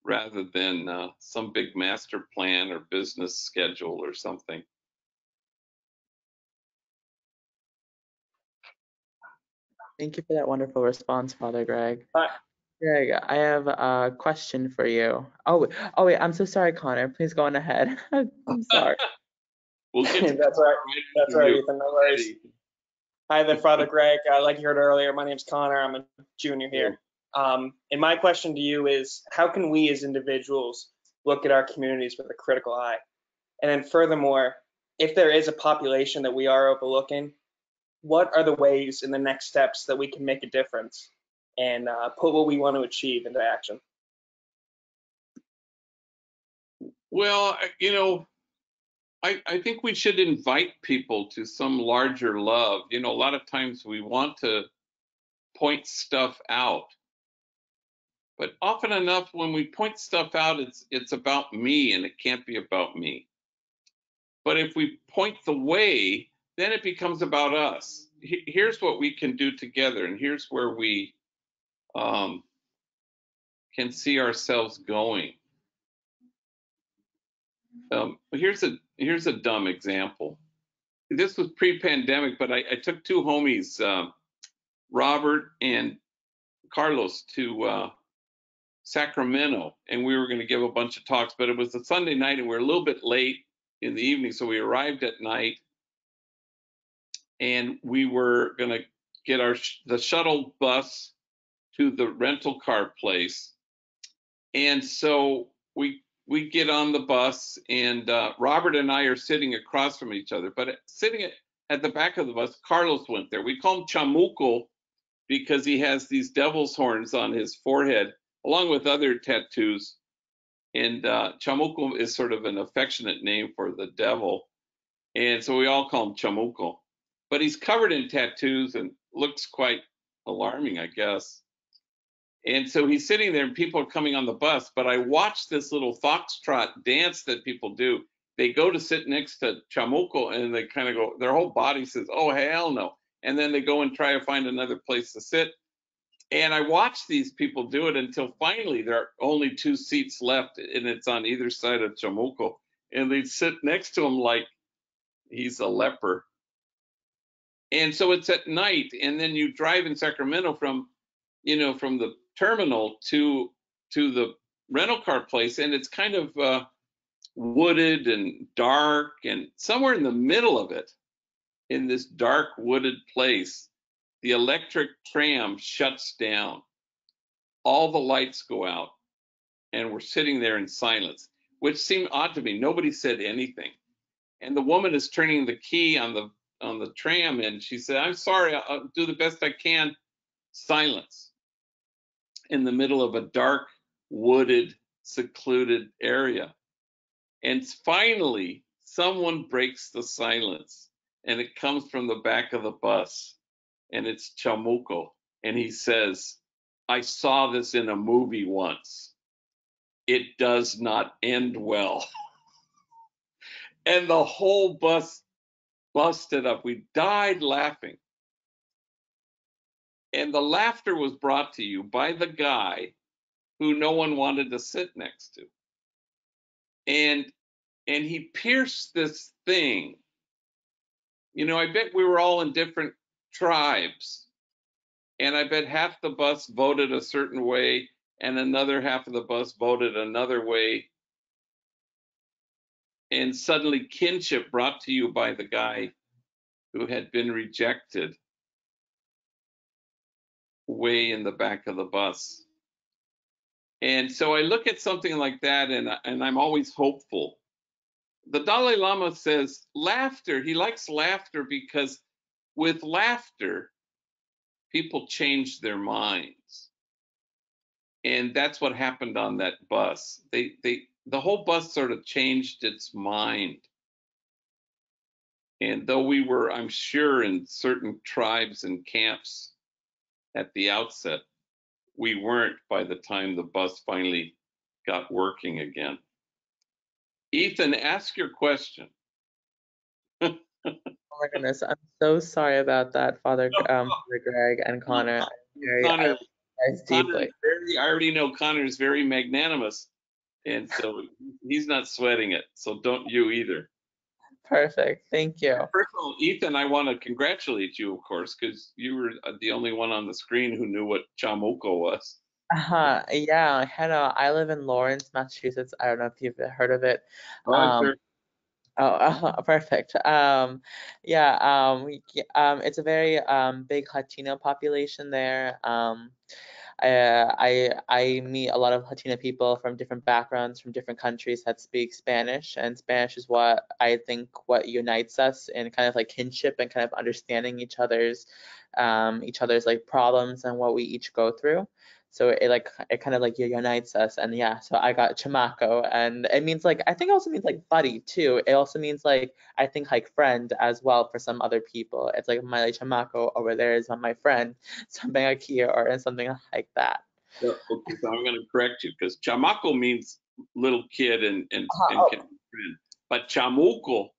rather than some big master plan or business schedule or something. Thank you for that wonderful response, Father Greg. Hi. Greg, I have a question for you. Oh, wait, I'm so sorry, Connor. Please go on ahead. I'm sorry. We'll get to That's all right. That's all right, Ethan. No worries. Eddie. Hi there, Father Greg. Like you heard earlier, my name's Connor. I'm a junior here. And my question to you is, how can we as individuals look at our communities with a critical eye? And then furthermore, if there is a population that we are overlooking, what are the ways and the next steps that we can make a difference and put what we want to achieve into action? Well, I think we should invite people to some larger love. A lot of times we want to point stuff out, but often enough when we point stuff out, it's about me, and it can't be about me. But if we point the way, then it becomes about us. Here's what we can do together, and here's where we can see ourselves going. Here's a dumb example. This was pre-pandemic, but I took two homies, Robert and Carlos, to Sacramento, and we were going to give a bunch of talks, but it was a Sunday night and we were a little bit late in the evening, so we arrived at night, and we were going to get the shuttle bus to the rental car place. And so we get on the bus, and Robert and I are sitting across from each other, but sitting at the back of the bus, Carlos went there. We call him Chamuco because he has these devil's horns on his forehead, along with other tattoos. And Chamuco is sort of an affectionate name for the devil. And so we all call him Chamuco. But he's covered in tattoos and looks quite alarming, I guess. And so he's sitting there and people are coming on the bus, but I watched this little foxtrot dance that people do. They go to sit next to Chamuco and they kind of go, their whole body says, oh, hell no. And then they go and try to find another place to sit. And I watched these people do it until finally there are only two seats left, and it's on either side of Chamuco. And they'd sit next to him like he's a leper. And so it's at night, and then you drive in Sacramento from the terminal to the rental car place, and it's kind of wooded and dark, and somewhere in the middle of it, in this dark wooded place, the electric tram shuts down. All the lights go out, and we're sitting there in silence, which seemed odd to me. Nobody said anything, and the woman is turning the key on the tram, and she said, I'm sorry, I'll do the best I can. Silence in the middle of a dark, wooded, secluded area. And finally, someone breaks the silence, and it comes from the back of the bus, and it's Chamuco. And he says, I saw this in a movie once. It does not end well. And the whole bus busted up. We died laughing. And the laughter was brought to you by the guy who no one wanted to sit next to. And he pierced this thing. I bet we were all in different tribes. And I bet half the bus voted a certain way and another half of the bus voted another way. And suddenly kinship brought to you by the guy who had been rejected way in the back of the bus. And so I look at something like that, and I'm always hopeful. The Dalai Lama says laughter, he likes laughter because with laughter, people change their minds. And that's what happened on that bus. The whole bus sort of changed its mind. And though we were, I'm sure, in certain tribes and camps at the outset, we weren't by the time the bus finally got working again. Ethan, ask your question. Oh my goodness, I'm so sorry about that, Father Greg and Connor. I Connor, love you guys deeply. I already know Connor's very magnanimous, and so he's not sweating it. So don't you either. Perfect, thank you. First of all, Ethan, I want to congratulate you, of course, because you were the only one on the screen who knew what chamuco was. Yeah, I live in Lawrence, Massachusetts. I don't know if you've heard of it. Sure. Perfect. It's a very big Latino population there. I meet a lot of Latino people from different backgrounds, from different countries that speak Spanish, and Spanish is what I think what unites us in kind of like kinship and kind of understanding each other's like problems and what we each go through. So it kind of like unites us. And yeah, so I got chamaco, and it means like, I think it also means like buddy too. It also means like, I think like friend as well for some other people. It's like my chamaco over there is my friend, something like here or something like that. So, okay, so I'm going to correct you because chamaco means little kid and can be friend, but chamuco.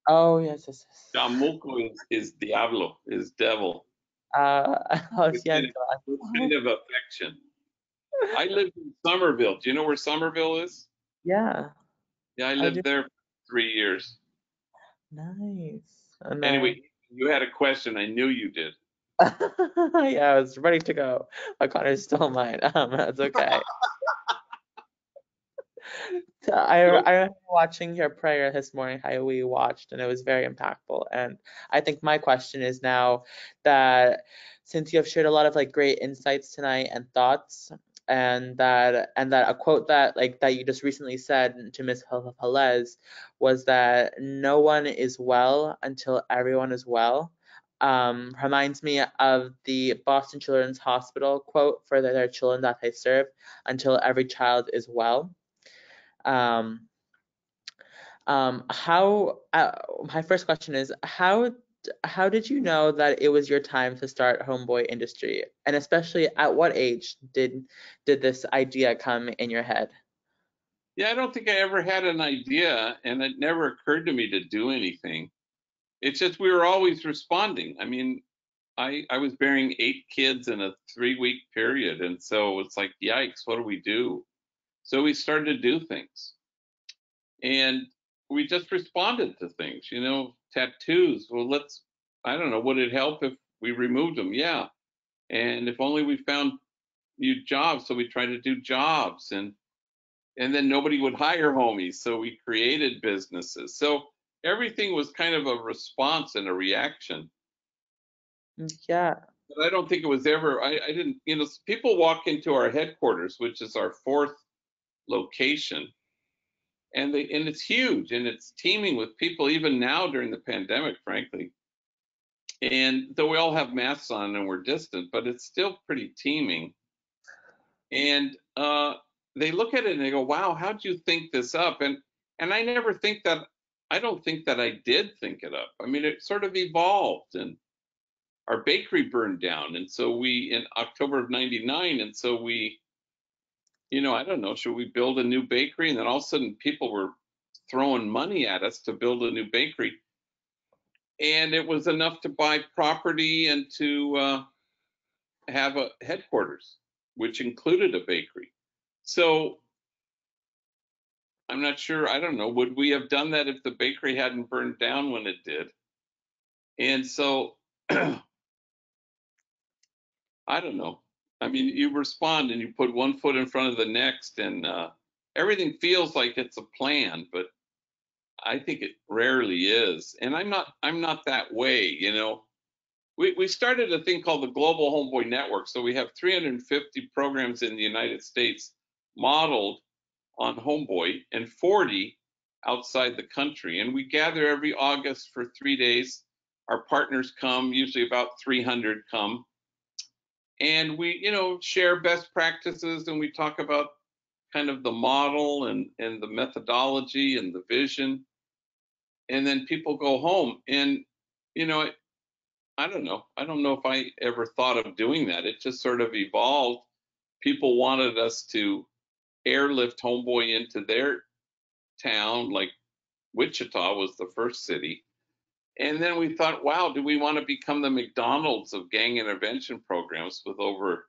Oh yes. Chamuco is diablo, is devil. What kind of affection. I lived in Somerville. Do you know where Somerville is? Yeah. Yeah, I lived there for 3 years. Nice. Anyway, you had a question. I knew you did. Yeah, I was ready to go. My Connor's still mine. That's okay. I remember watching your prayer this morning, how we watched, and it was very impactful. And I think my question is now that since you have shared a lot of like great insights tonight and thoughts, and that a quote that that you just recently said to Miss Pelez was that no one is well until everyone is well. Reminds me of the Boston Children's Hospital quote for their children that they serve, until every child is well. My first question is, how did you know that it was your time to start Homeboy Industry, and especially at what age did this idea come in your head? Yeah, I don't think I ever had an idea, and it never occurred to me to do anything. It's just we were always responding. I mean, I was bearing 8 kids in a 3-week period, and so it's like, yikes, what do we do? So we started to do things, and we just responded to things. You know, tattoos. Well, I don't know, would it help if we removed them? Yeah, and if only we found new jobs, so we tried to do jobs, and then nobody would hire homies, so we created businesses. So everything was kind of a response and a reaction. Yeah. But I don't think it was ever, I didn't, you know, people walk into our headquarters, which is our 4th location, and it's huge, and it's teeming with people even now during the pandemic, frankly. And though we all have masks on and we're distant, but it's still pretty teeming. And they look at it and they go, wow, how'd you think this up? And I never think that, I don't think that I did think it up. I mean, it sort of evolved, and our bakery burned down. And so in October of 99, and so we, you know, I don't know, should we build a new bakery? And then all of a sudden people were throwing money at us to build a new bakery. And it was enough to buy property and to have a headquarters, which included a bakery. So I'm not sure, I don't know, would we have done that if the bakery hadn't burned down when it did? And so, I don't know. I mean, you respond and you put one foot in front of the next, and everything feels like it's a plan, but I think it rarely is. And I'm not that way, you know. We started a thing called the Global Homeboy Network. So we have 350 programs in the United States modeled on Homeboy, and 40 outside the country. And we gather every August for 3 days. Our partners come, usually about 300 come. And we, you know, share best practices, and we talk about kind of the model and the methodology and the vision. And then people go home. And, you know, I don't know. I don't know if I ever thought of doing that. It just sort of evolved. People wanted us to airlift Homeboy into their town, like Wichita was the first city. And then we thought, wow, do we want to become the McDonald's of gang intervention programs with over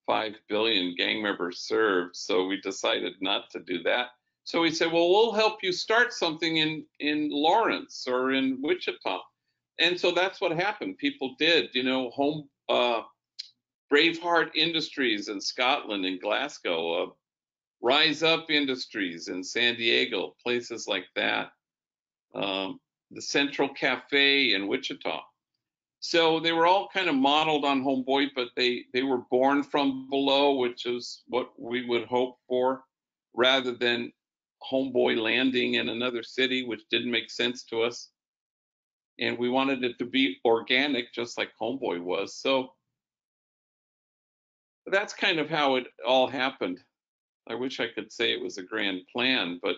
5 billion gang members served? So we decided not to do that. So we said, well, we'll help you start something in Lawrence or in Wichita. And so that's what happened. People did, Braveheart Industries in Scotland and Glasgow, Rise Up Industries in San Diego, places like that. The Central Cafe in Wichita. So they were all kind of modeled on Homeboy, but they were born from below, which is what we would hope for, rather than Homeboy landing in another city, which didn't make sense to us. And we wanted it to be organic, just like Homeboy was. So that's kind of how it all happened. I wish I could say it was a grand plan, but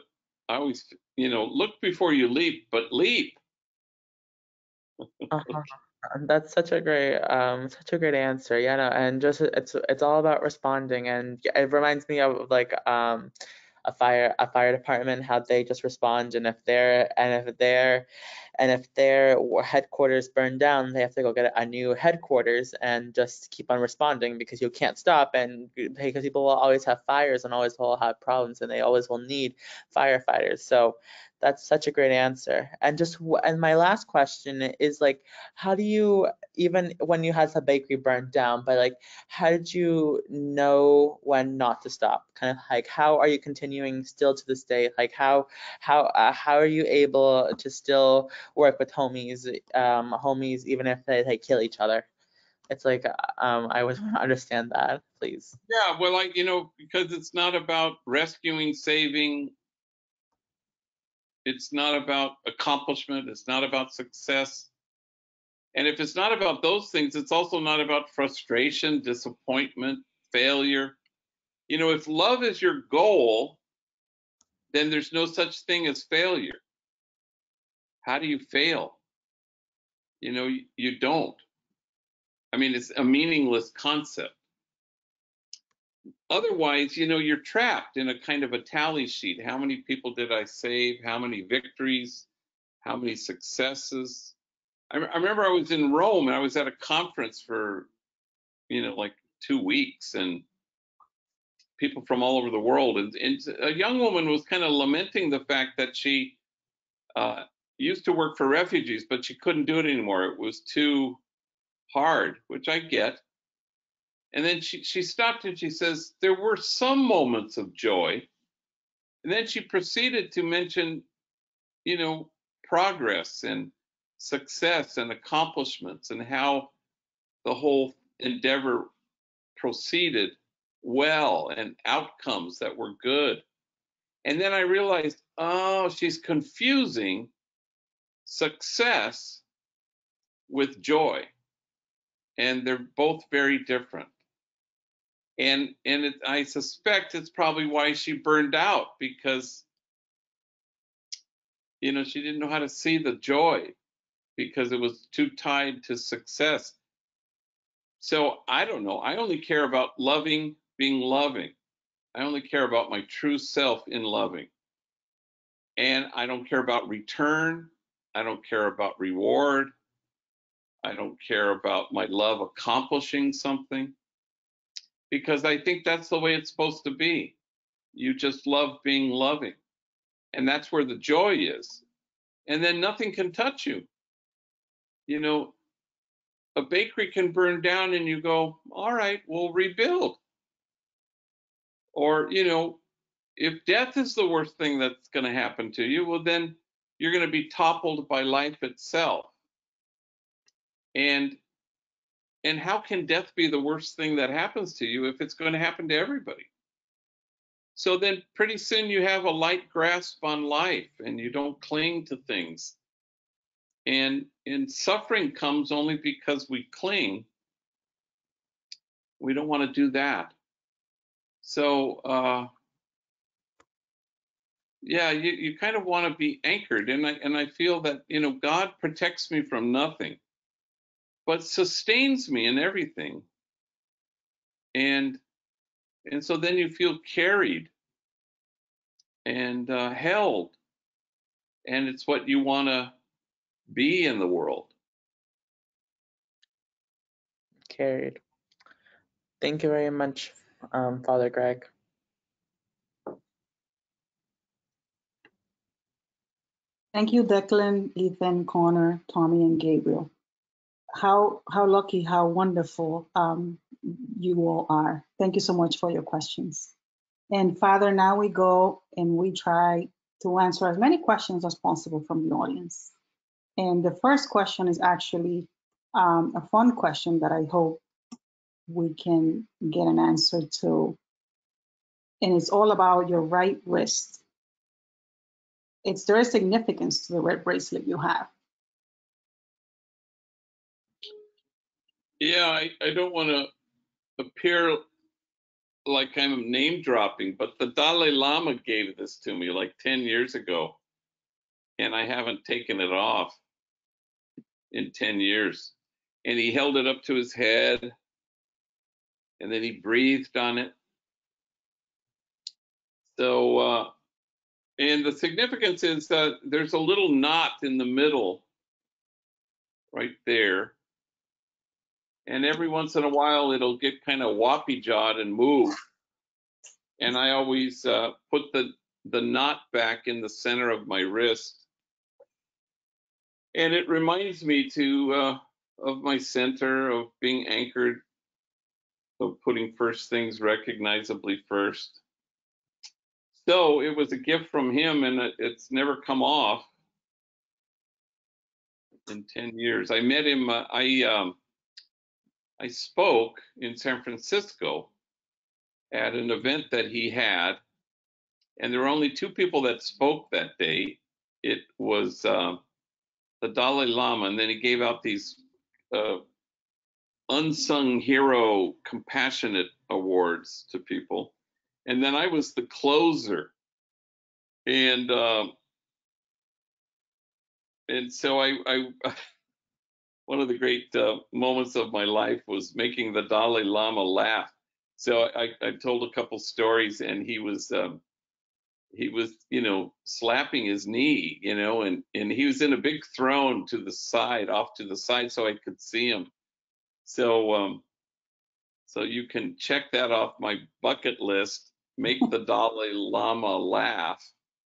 I always, look before you leap, but leap. Uh-huh. That's such a great answer. Yeah, no, and just it's all about responding, and it reminds me of like a fire department, how they just respond, and if their headquarters burn down, they have to go get a new headquarters and just keep on responding, because you can't stop, and because people will always have fires and always will have problems, and they always will need firefighters. So that's such a great answer. And my last question is, like, how do you, even when you had the bakery burned down, but like, how did you know when not to stop? Kind of like, how are you continuing still to this day? Like, how are you able to still work with homies even if they kill each other? It's like, I would want to understand that, please. Yeah, well, because it's not about rescuing, saving. It's not about accomplishment. It's not about success. And if it's not about those things, it's also not about frustration, disappointment, failure. If love is your goal, then there's no such thing as failure. How do you fail? You don't. I mean, it's a meaningless concept. Otherwise, you're trapped in a kind of a tally sheet. How many people did I save? How many victories? How many successes? I remember I was in Rome and I was at a conference for, like 2 weeks, and people from all over the world. And a young woman was kind of lamenting the fact that she used to work for refugees, but she couldn't do it anymore. It was too hard, which I get. And then she stopped and she says, there were some moments of joy. And then she proceeded to mention, progress and success and accomplishments and how the whole endeavor proceeded well and outcomes that were good. And then I realized, oh, she's confusing success with joy. And they're both very different. And I suspect it's probably why she burned out, because, she didn't know how to see the joy because it was too tied to success. So I don't know. I only care about being loving. I only care about my true self in loving. And I don't care about return. I don't care about reward. I don't care about my love accomplishing something, because I think that's the way it's supposed to be. You just love being loving. And that's where the joy is. And then nothing can touch you. A bakery can burn down and you go, all right, we'll rebuild. Or, if death is the worst thing that's going to happen to you, well, then you're going to be toppled by life itself. And how can death be the worst thing that happens to you if it's going to happen to everybody? So then pretty soon you have a light grasp on life and you don't cling to things. And suffering comes only because we cling. We don't want to do that. So, yeah, you kind of want to be anchored. And I feel that, God protects me from nothing, but sustains me in everything. And so then you feel carried and held and it's what you want to be in the world. Carried. Thank you very much, Father Greg. Thank you, Declan, Ethan, Connor, Tommy, and Gabriel. How lucky, how wonderful you all are. Thank you so much for your questions. And Father, now we go and we try to answer as many questions as possible from the audience. And the first question is actually a fun question that I hope we can get an answer to. And it's all about your right wrist. There is significance to the red bracelet you have. Yeah, I don't want to appear like I'm name dropping, but the Dalai Lama gave this to me like 10 years ago, and I haven't taken it off in 10 years. And he held it up to his head, and then he breathed on it. So, and the significance is that there's a little knot in the middle right there. And every once in a while, it'll get kind of woppy-jawed and move. And I always put the knot back in the center of my wrist. And it reminds me of my center, of being anchored, of putting first things recognizably first. So it was a gift from him, and it's never come off in 10 years. I met him, I spoke in San Francisco at an event that he had, and there were only two people that spoke that day. It was the Dalai Lama, and then he gave out these unsung hero compassionate awards to people. And then I was the closer. And so I one of the great moments of my life was making the Dalai Lama laugh. So I told a couple stories, and he was slapping his knee, and he was in a big throne to the side, off to the side, so I could see him. So so you can check that off my bucket list, make the Dalai Lama laugh.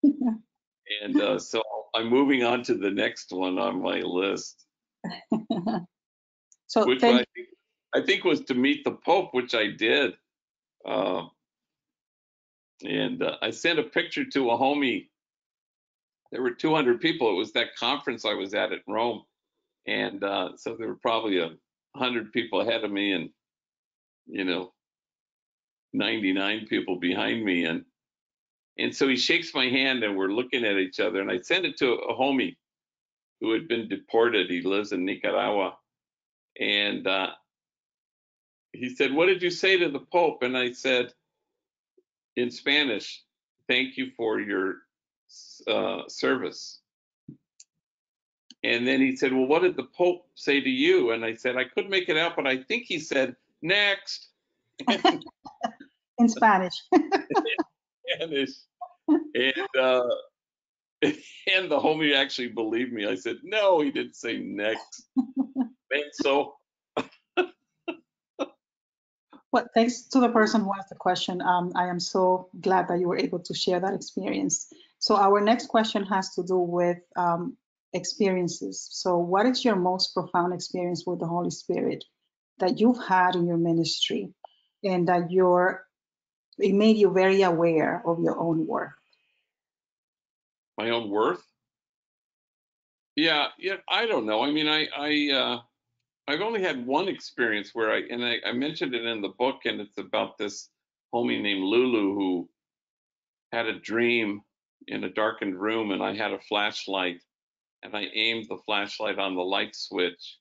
And so I'm moving on to the next one on my list, So which I think was to meet the Pope, which I did. And I sent a picture to a homie. There were 200 people. It was that conference I was at Rome. And so there were probably 100 people ahead of me, and 99 people behind me. And so he shakes my hand, and we're looking at each other. And I sent it to a homie who had been deported. He lives in Nicaragua. And he said, "What did you say to the Pope?" And I said in Spanish, "Thank you for your service." And then he said, "Well, what did the Pope say to you?" And I said, "I couldn't make it out, but I think he said, 'Next.'" in Spanish. Spanish. And and the homie actually believed me. I said, "No, he didn't say next." And so Well, thanks to the person who asked the question. I am so glad that you were able to share that experience. So our next question has to do with experiences. So what is your most profound experience with the Holy Spirit that you've had in your ministry, and that it made you very aware of your own worth? my own worth? Yeah, I don't know. I mean, I've only had one experience where I mentioned it in the book, and it's about this homie named Lulu who had a dream in a darkened room, and I had a flashlight, and I aimed the flashlight on the light switch,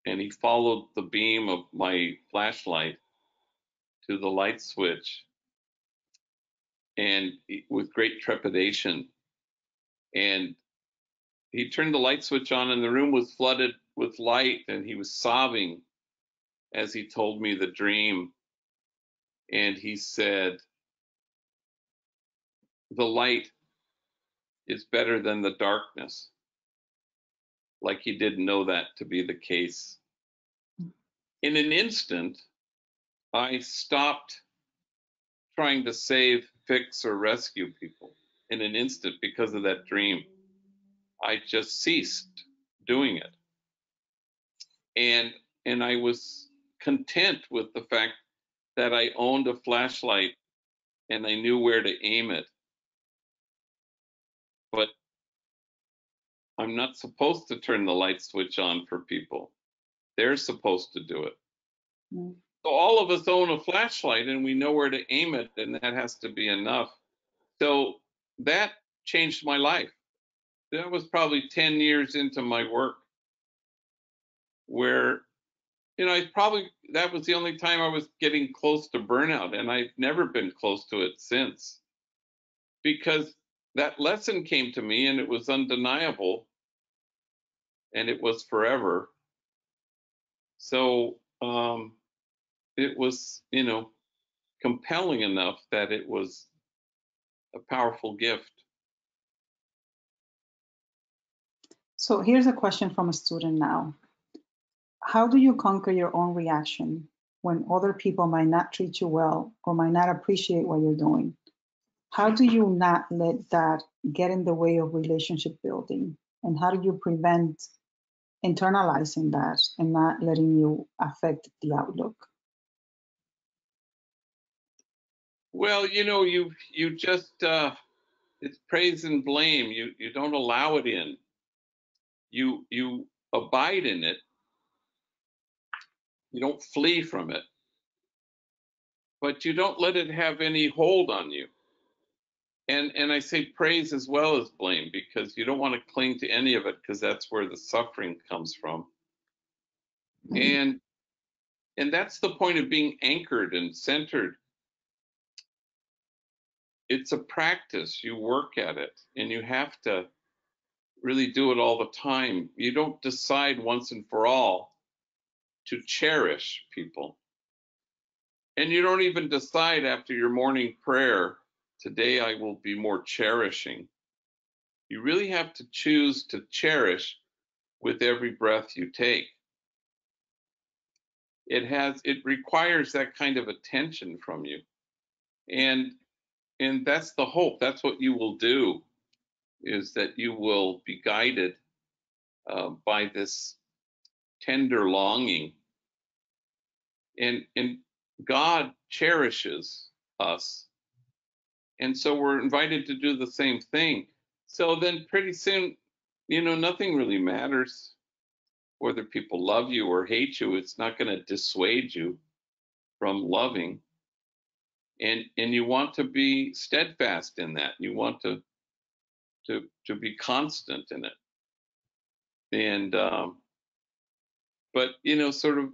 and he followed the beam of my flashlight to the light switch, and with great trepidation, and he turned the light switch on, and the room was flooded with light, and he was sobbing as he told me the dream. And he said, "The light is better than the darkness. Like he didn't know that to be the case. In an instant, I stopped trying to save, fix, or rescue people. In an instant, because of that dream, I just ceased doing it. And I was content with the fact that I owned a flashlight and I knew where to aim it. But I'm not supposed to turn the light switch on for people. They're supposed to do it. Mm. So all of us own a flashlight and we know where to aim it, and that has to be enough. So that changed my life. That was probably 10 years into my work where, that was the only time I was getting close to burnout, and I've never been close to it since. Because that lesson came to me and it was undeniable and it was forever. So it was, compelling enough that it was a powerful gift. So here's a question from a student now. How do you conquer your own reaction when other people might not treat you well or might not appreciate what you're doing? How do you not let that get in the way of relationship building? And how do you prevent internalizing that and not letting you affect the outlook? Well, you just it's praise and blame. You don't allow it in. You abide in it. You don't flee from it. But you don't let it have any hold on you. And I say praise as well as blame, because you don't want to cling to any of it, because that's where the suffering comes from. And that's the point of being anchored and centered. It's a practice. You work at it, and you have to really do it all the time. You don't decide once and for all to cherish people. And you don't even decide after your morning prayer, today I will be more cherishing. You really have to choose to cherish with every breath you take. It requires that kind of attention from you. And that's the hope. That's what you will do, is that you will be guided by this tender longing. And God cherishes us. And so we're invited to do the same thing. So then pretty soon, nothing really matters whether people love you or hate you. It's not going to dissuade you from loving. And you want to be steadfast in that. You want to be constant in it. And but sort of,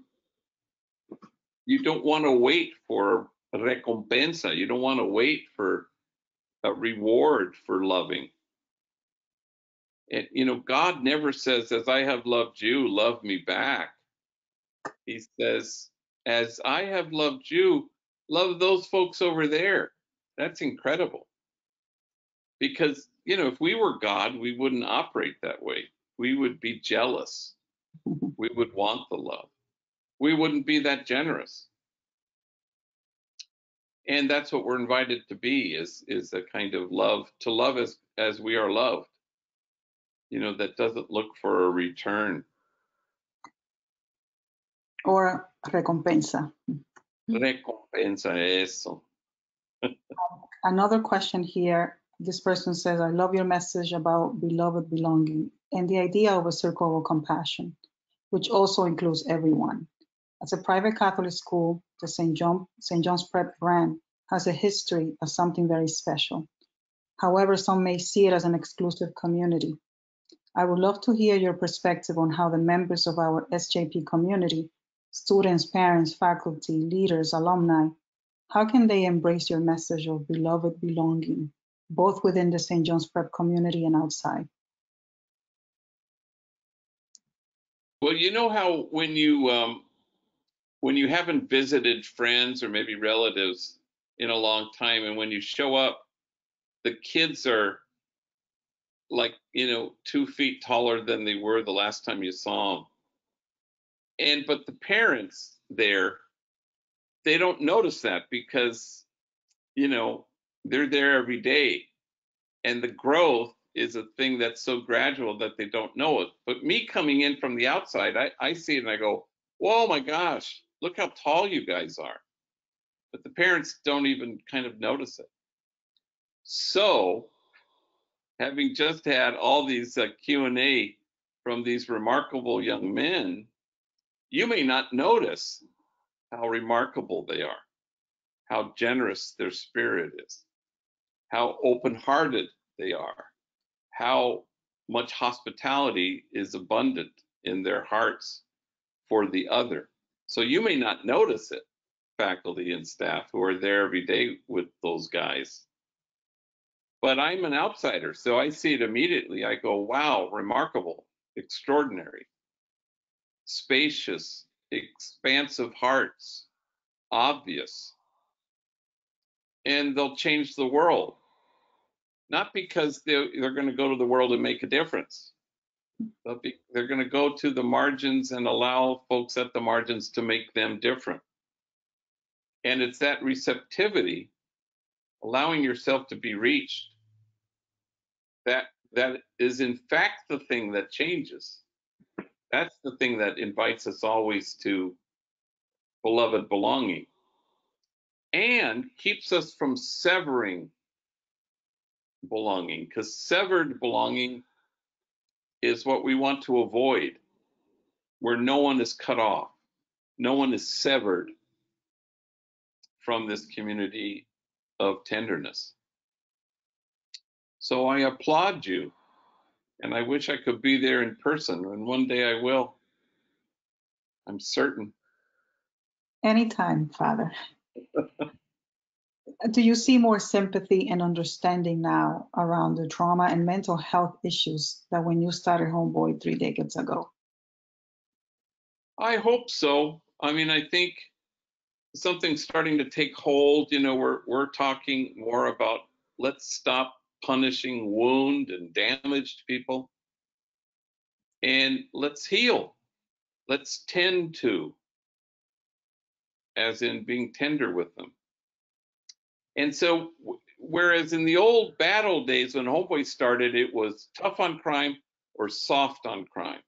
you don't want to wait for recompensa. You don't want to wait for a reward for loving. And God never says, as I have loved you, love me back. He says, as I have loved you, love those folks over there. That's incredible. Because, if we were God, we wouldn't operate that way. We would be jealous. We would want the love. We wouldn't be that generous. And that's what we're invited to be, is a kind of love, to love as we are loved. That doesn't look for a return. Or recompensa. Recompensa, eso. Another question here. This person says, I love your message about beloved belonging and the idea of a circle of compassion, which also includes everyone. As a private Catholic school, the St. John's Prep brand has a history of something very special. However, some may see it as an exclusive community. I would love to hear your perspective on how the members of our SJP community, students, parents, faculty, leaders, alumni, how can they embrace your message of beloved belonging, both within the St. John's Prep community and outside? Well, you know how when you haven't visited friends or maybe relatives in a long time, and when you show up, the kids are like, 2 feet taller than they were the last time you saw them. But the parents there, they don't notice that because, they're there every day. And the growth is a thing that's so gradual that they don't know it. But me coming in from the outside, I see it and I go, whoa, my gosh, look how tall you guys are. But the parents don't even kind of notice it. So, having just had all these Q&A from these remarkable young men, you may not notice how remarkable they are, how generous their spirit is, how open-hearted they are, how much hospitality is abundant in their hearts for the other. So you may not notice it, faculty and staff who are there every day with those guys. But I'm an outsider, so I see it immediately. I go, wow, remarkable, extraordinary, spacious, expansive hearts, obvious. And they'll change the world. Not because they're going to go to the world and make a difference. They're going to go to the margins and allow folks at the margins to make them different. And it's that receptivity, allowing yourself to be reached, that is in fact the thing that changes. That's the thing that invites us always to beloved belonging and keeps us from severing belonging, because severed belonging is what we want to avoid, where no one is cut off, no one is severed from this community of tenderness. So I applaud you, and I wish I could be there in person, and one day I will. I'm certain. Anytime, Father. Do you see more sympathy and understanding now around the trauma and mental health issues than when you started Homeboy 3 decades ago? I hope so. I mean, I think something's starting to take hold. We're talking more about let's stop punishing wound and damaged people, and let's heal. Let's tend to, as in being tender with them. And so, whereas in the old bad old days when Homeboy started, it was tough on crime or soft on crime.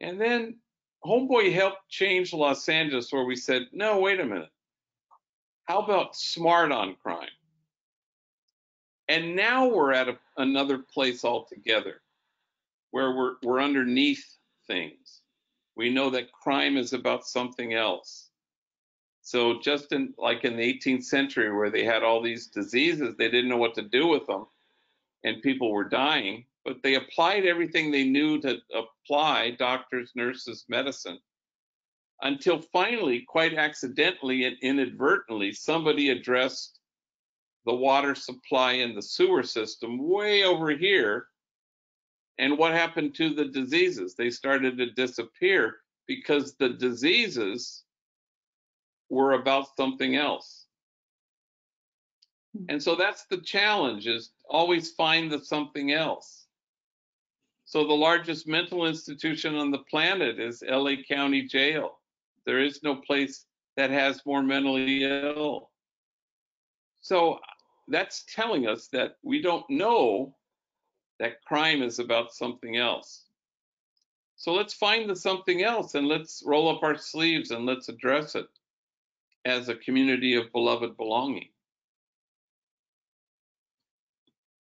And then Homeboy helped change Los Angeles, where we said, no, wait a minute. How about smart on crime? And now we're at another place altogether, where we're underneath things. We know that crime is about something else. So just like in the 18th century, where they had all these diseases, they didn't know what to do with them, and people were dying, but they applied everything they knew to apply, doctors, nurses, medicine, until finally, quite accidentally and inadvertently, somebody addressed the water supply and the sewer system way over here. And what happened to the diseases? They started to disappear because the diseases were about something else. And so that's the challenge, is always find the something else. So the largest mental institution on the planet is LA County Jail. There is no place that has more mentally ill. So that's telling us that we don't know that crime is about something else. So let's find the something else, and let's roll up our sleeves and let's address it as a community of beloved belonging.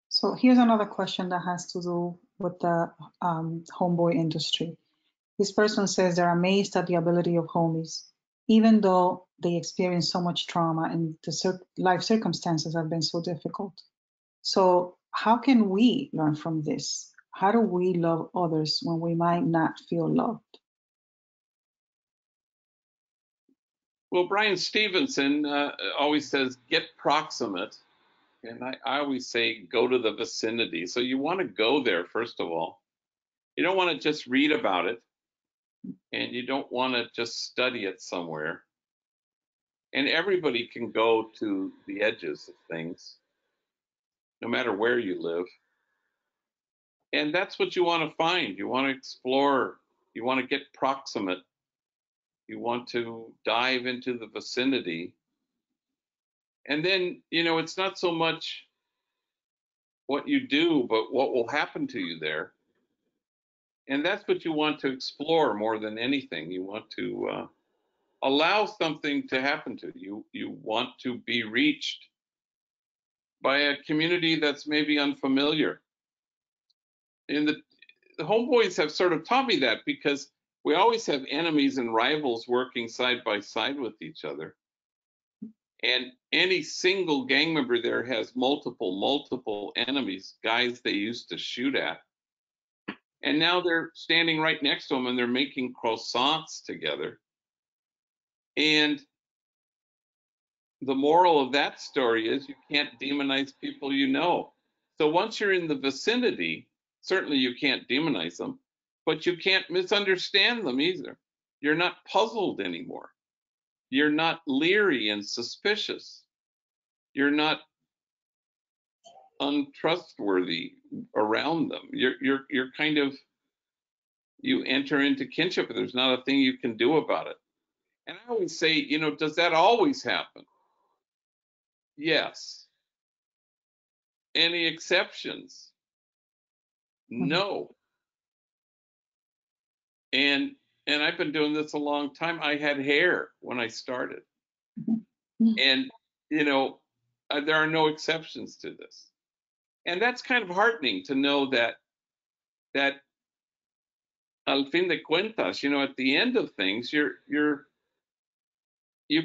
So here's another question that has to do with the homeboy industry. This person says they're amazed at the ability of homies, even though they experience so much trauma and the life circumstances have been so difficult. So how can we learn from this? How do we love others when we might not feel loved? Well, Brian Stevenson always says, get proximate. And I always say, go to the vicinity. So you want to go there, first of all. You don't want to just read about it. And you don't want to just study it somewhere. And everybody can go to the edges of things, no matter where you live. And that's what you want to find. You want to explore. You want to get proximate. You want to dive into the vicinity. And then, it's not so much what you do, but what will happen to you there. And that's what you want to explore more than anything. You want to allow something to happen to you. You want to be reached by a community that's maybe unfamiliar. And the homeboys have sort of taught me that, because we always have enemies and rivals working side by side with each other. And any single gang member there has multiple enemies, guys they used to shoot at. And now they're standing right next to them and they're making croissants together. And the moral of that story is you can't demonize people you know. So once you're in the vicinity, certainly you can't demonize them, but you can't misunderstand them either. You're not puzzled anymore. You're not leery and suspicious. You're not untrustworthy around them. You're kind of, you enter into kinship. There's not a thing you can do about it. And I always say, does that always happen? Yes. Any exceptions? No. And I've been doing this a long time. I had hair when I started. And, there are no exceptions to this. And that's kind of heartening to know that al fin de cuentas, at the end of things, you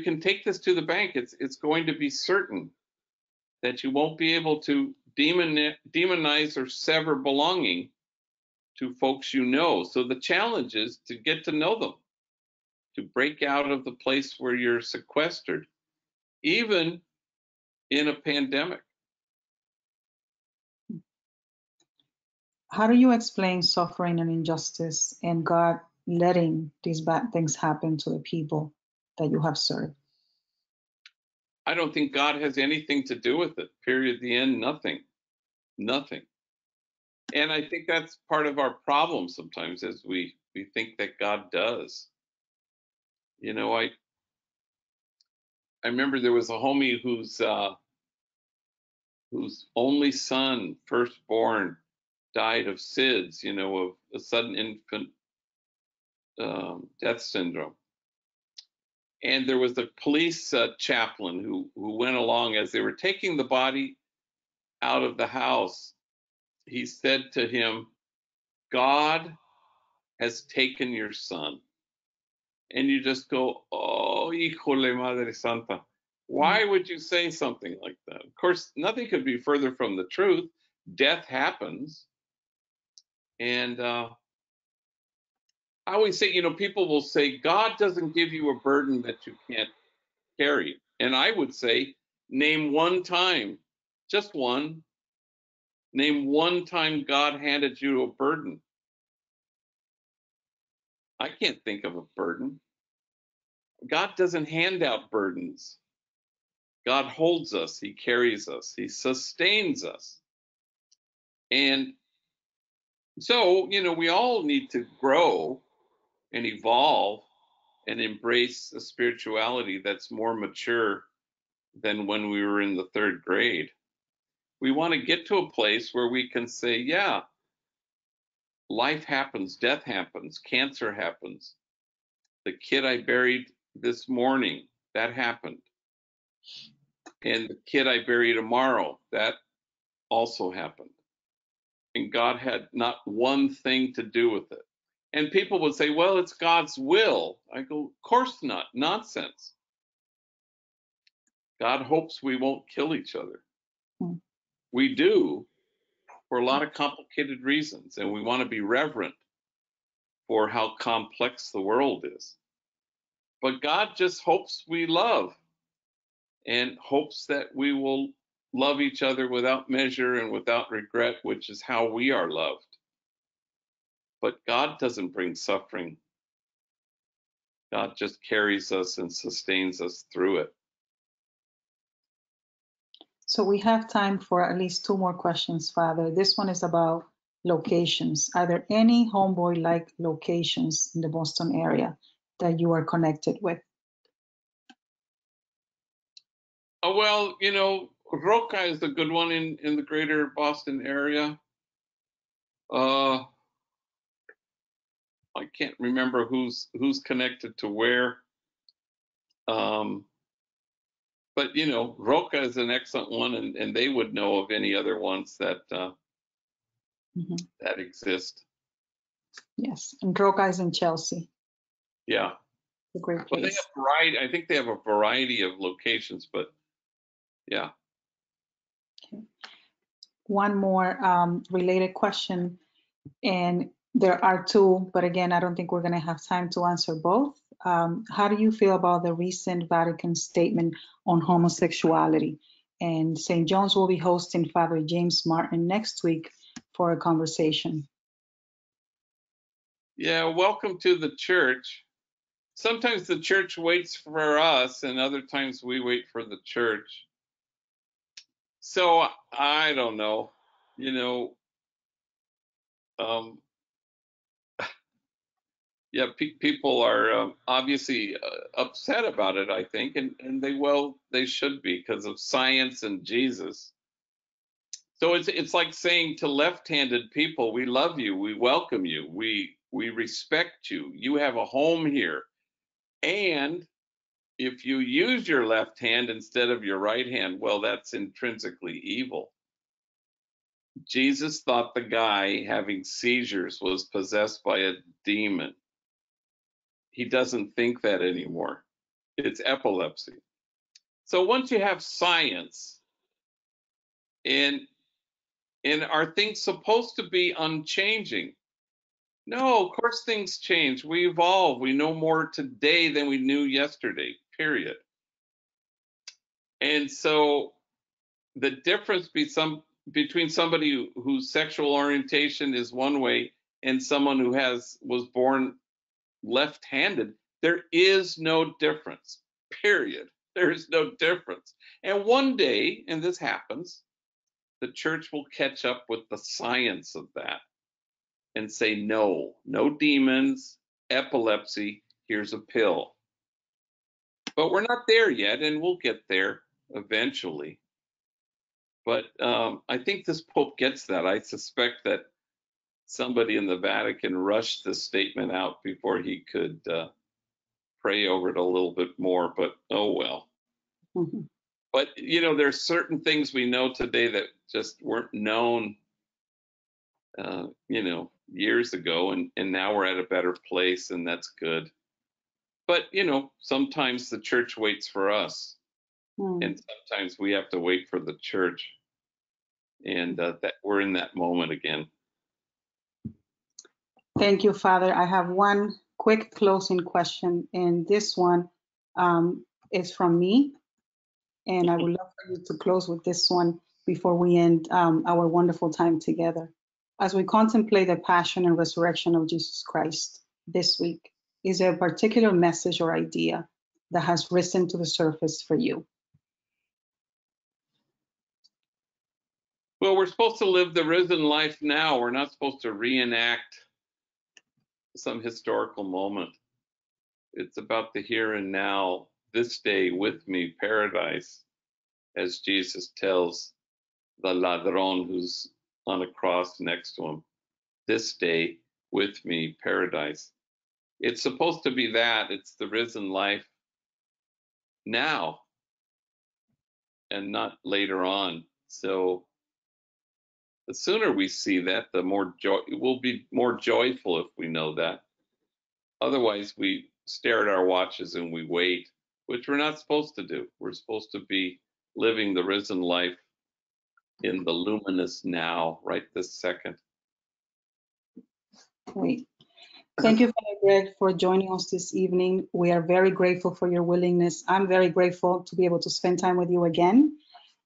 can take this to the bank. It's going to be certain that you won't be able to demonize or sever belonging to folks you know. So the challenge is to get to know them, to break out of the place where you're sequestered, even in a pandemic. How do you explain suffering and injustice and God letting these bad things happen to the people that you have served? I don't think God has anything to do with it. Period. The end. Nothing. And I think that's part of our problem sometimes, is we think that God does. I remember there was a homie whose only son, firstborn, died of SIDS, of a sudden infant death syndrome. And there was a police chaplain who went along as they were taking the body out of the house. He said to him, God has taken your son. And you just go, oh, híjole, Madre Santa. Why would you say something like that? Of course, nothing could be further from the truth. Death happens. And I always say, people will say, God doesn't give you a burden that you can't carry. And I would say, name one time, just one, name one time God handed you a burden. I can't think of a burden. God doesn't hand out burdens. God holds us, he carries us, he sustains us. And so, we all need to grow and evolve and embrace a spirituality that's more mature than when we were in the third grade. We want to get to a place where we can say, yeah, life happens, death happens, cancer happens. The kid I buried this morning, that happened. And the kid I bury tomorrow, that also happened. And God had not one thing to do with it. And people would say, well, it's God's will. I go, of course not. Nonsense. God hopes we won't kill each other. We do for a lot of complicated reasons, and we want to be reverent for how complex the world is. But God just hopes we love, and hopes that we will love each other without measure and without regret, which is how we are loved. But God doesn't bring suffering. God just carries us and sustains us through it. So we have time for at least two more questions, Father. This one is about locations. Are there any Homeboy-like locations in the Boston area that you are connected with? Oh, well, you know, Roca is a good one in the greater Boston area. I can't remember who's connected to where. But you know, Roca is an excellent one, and they would know of any other ones that that exist. Yes, and Roca is in Chelsea. Yeah. A great Well, they place. have variety. I think they have a variety of locations, but yeah. Okay. One more related question, and there are two, but again, I don't think we're going to have time to answer both. How do you feel about the recent Vatican statement on homosexuality? And St. John's will be hosting Father James Martin next week for a conversation. Yeah, welcome to the church. Sometimes the church waits for us, and other times we wait for the church. So I don't know, you know, yeah, people are obviously upset about it, I think, and they should be because of science and Jesus. So it's like saying to left-handed people, we love you, we welcome you, we respect you, you have a home here. And if you use your left hand instead of your right hand, well, that's intrinsically evil. Jesus thought the guy having seizures was possessed by a demon. He doesn't think that anymore. It's epilepsy. So once you have science, and are things supposed to be unchanging? No, of course things change. We evolve. We know more today than we knew yesterday, period. And so the difference between somebody whose sexual orientation is one way and someone who was born left-handed, there is no difference, period. There is no difference. And one day, and this happens, the church will catch up with the science of that and say, no demons, epilepsy, here's a pill. But we're not there yet, and we'll get there eventually. But I think this Pope gets that. I suspect that somebody in the Vatican rushed this statement out before he could pray over it a little bit more, but oh well. Mm-hmm. But, you know, there's certain things we know today that just weren't known, you know, years ago, and now we're at a better place, and that's good. But, you know, sometimes the church waits for us, and sometimes we have to wait for the church, and that we're in that moment again. Thank you, Father. I have one quick closing question, and this one is from me, and I would love for you to close with this one before we end our wonderful time together. As we contemplate the passion and resurrection of Jesus Christ this week, is there a particular message or idea that has risen to the surface for you? Well, we're supposed to live the risen life now. We're not supposed to reenact some historical moment. It's about the here and now, this day with me, paradise, as Jesus tells the ladrón who's on a cross next to him. This day with me, paradise. It's supposed to be that. It's the risen life now and not later on. So the sooner we see that, the more joy, we'll be more joyful if we know that. Otherwise, we stare at our watches and we wait, which we're not supposed to do. We're supposed to be living the risen life in the luminous now, right this second. Great. Thank you, Father Greg, for joining us this evening. We are very grateful for your willingness. I'm very grateful to be able to spend time with you again.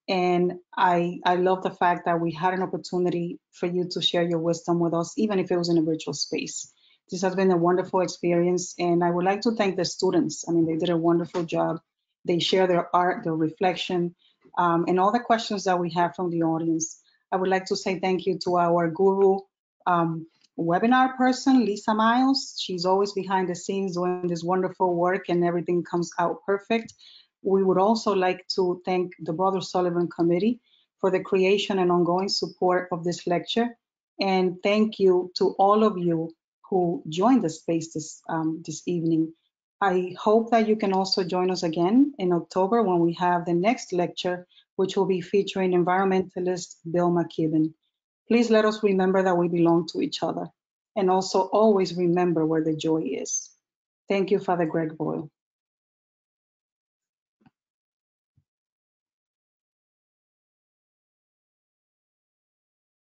And I love the fact that we had an opportunity for you to share your wisdom with us, even if it was in a virtual space. This has been a wonderful experience, and I would like to thank the students. I mean, they did a wonderful job. They share their art, their reflection, and all the questions that we have from the audience. I would like to say thank you to our guru, webinar person, Lisa Miles. She's always behind the scenes doing this wonderful work and everything comes out perfect. We would also like to thank the Brother Sullivan Committee for the creation and ongoing support of this lecture. And thank you to all of you who joined the space this evening. I hope that you can also join us again in October when we have the next lecture, which will be featuring environmentalist Bill McKibben. Please let us remember that we belong to each other and also always remember where the joy is. Thank you, Father Greg Boyle.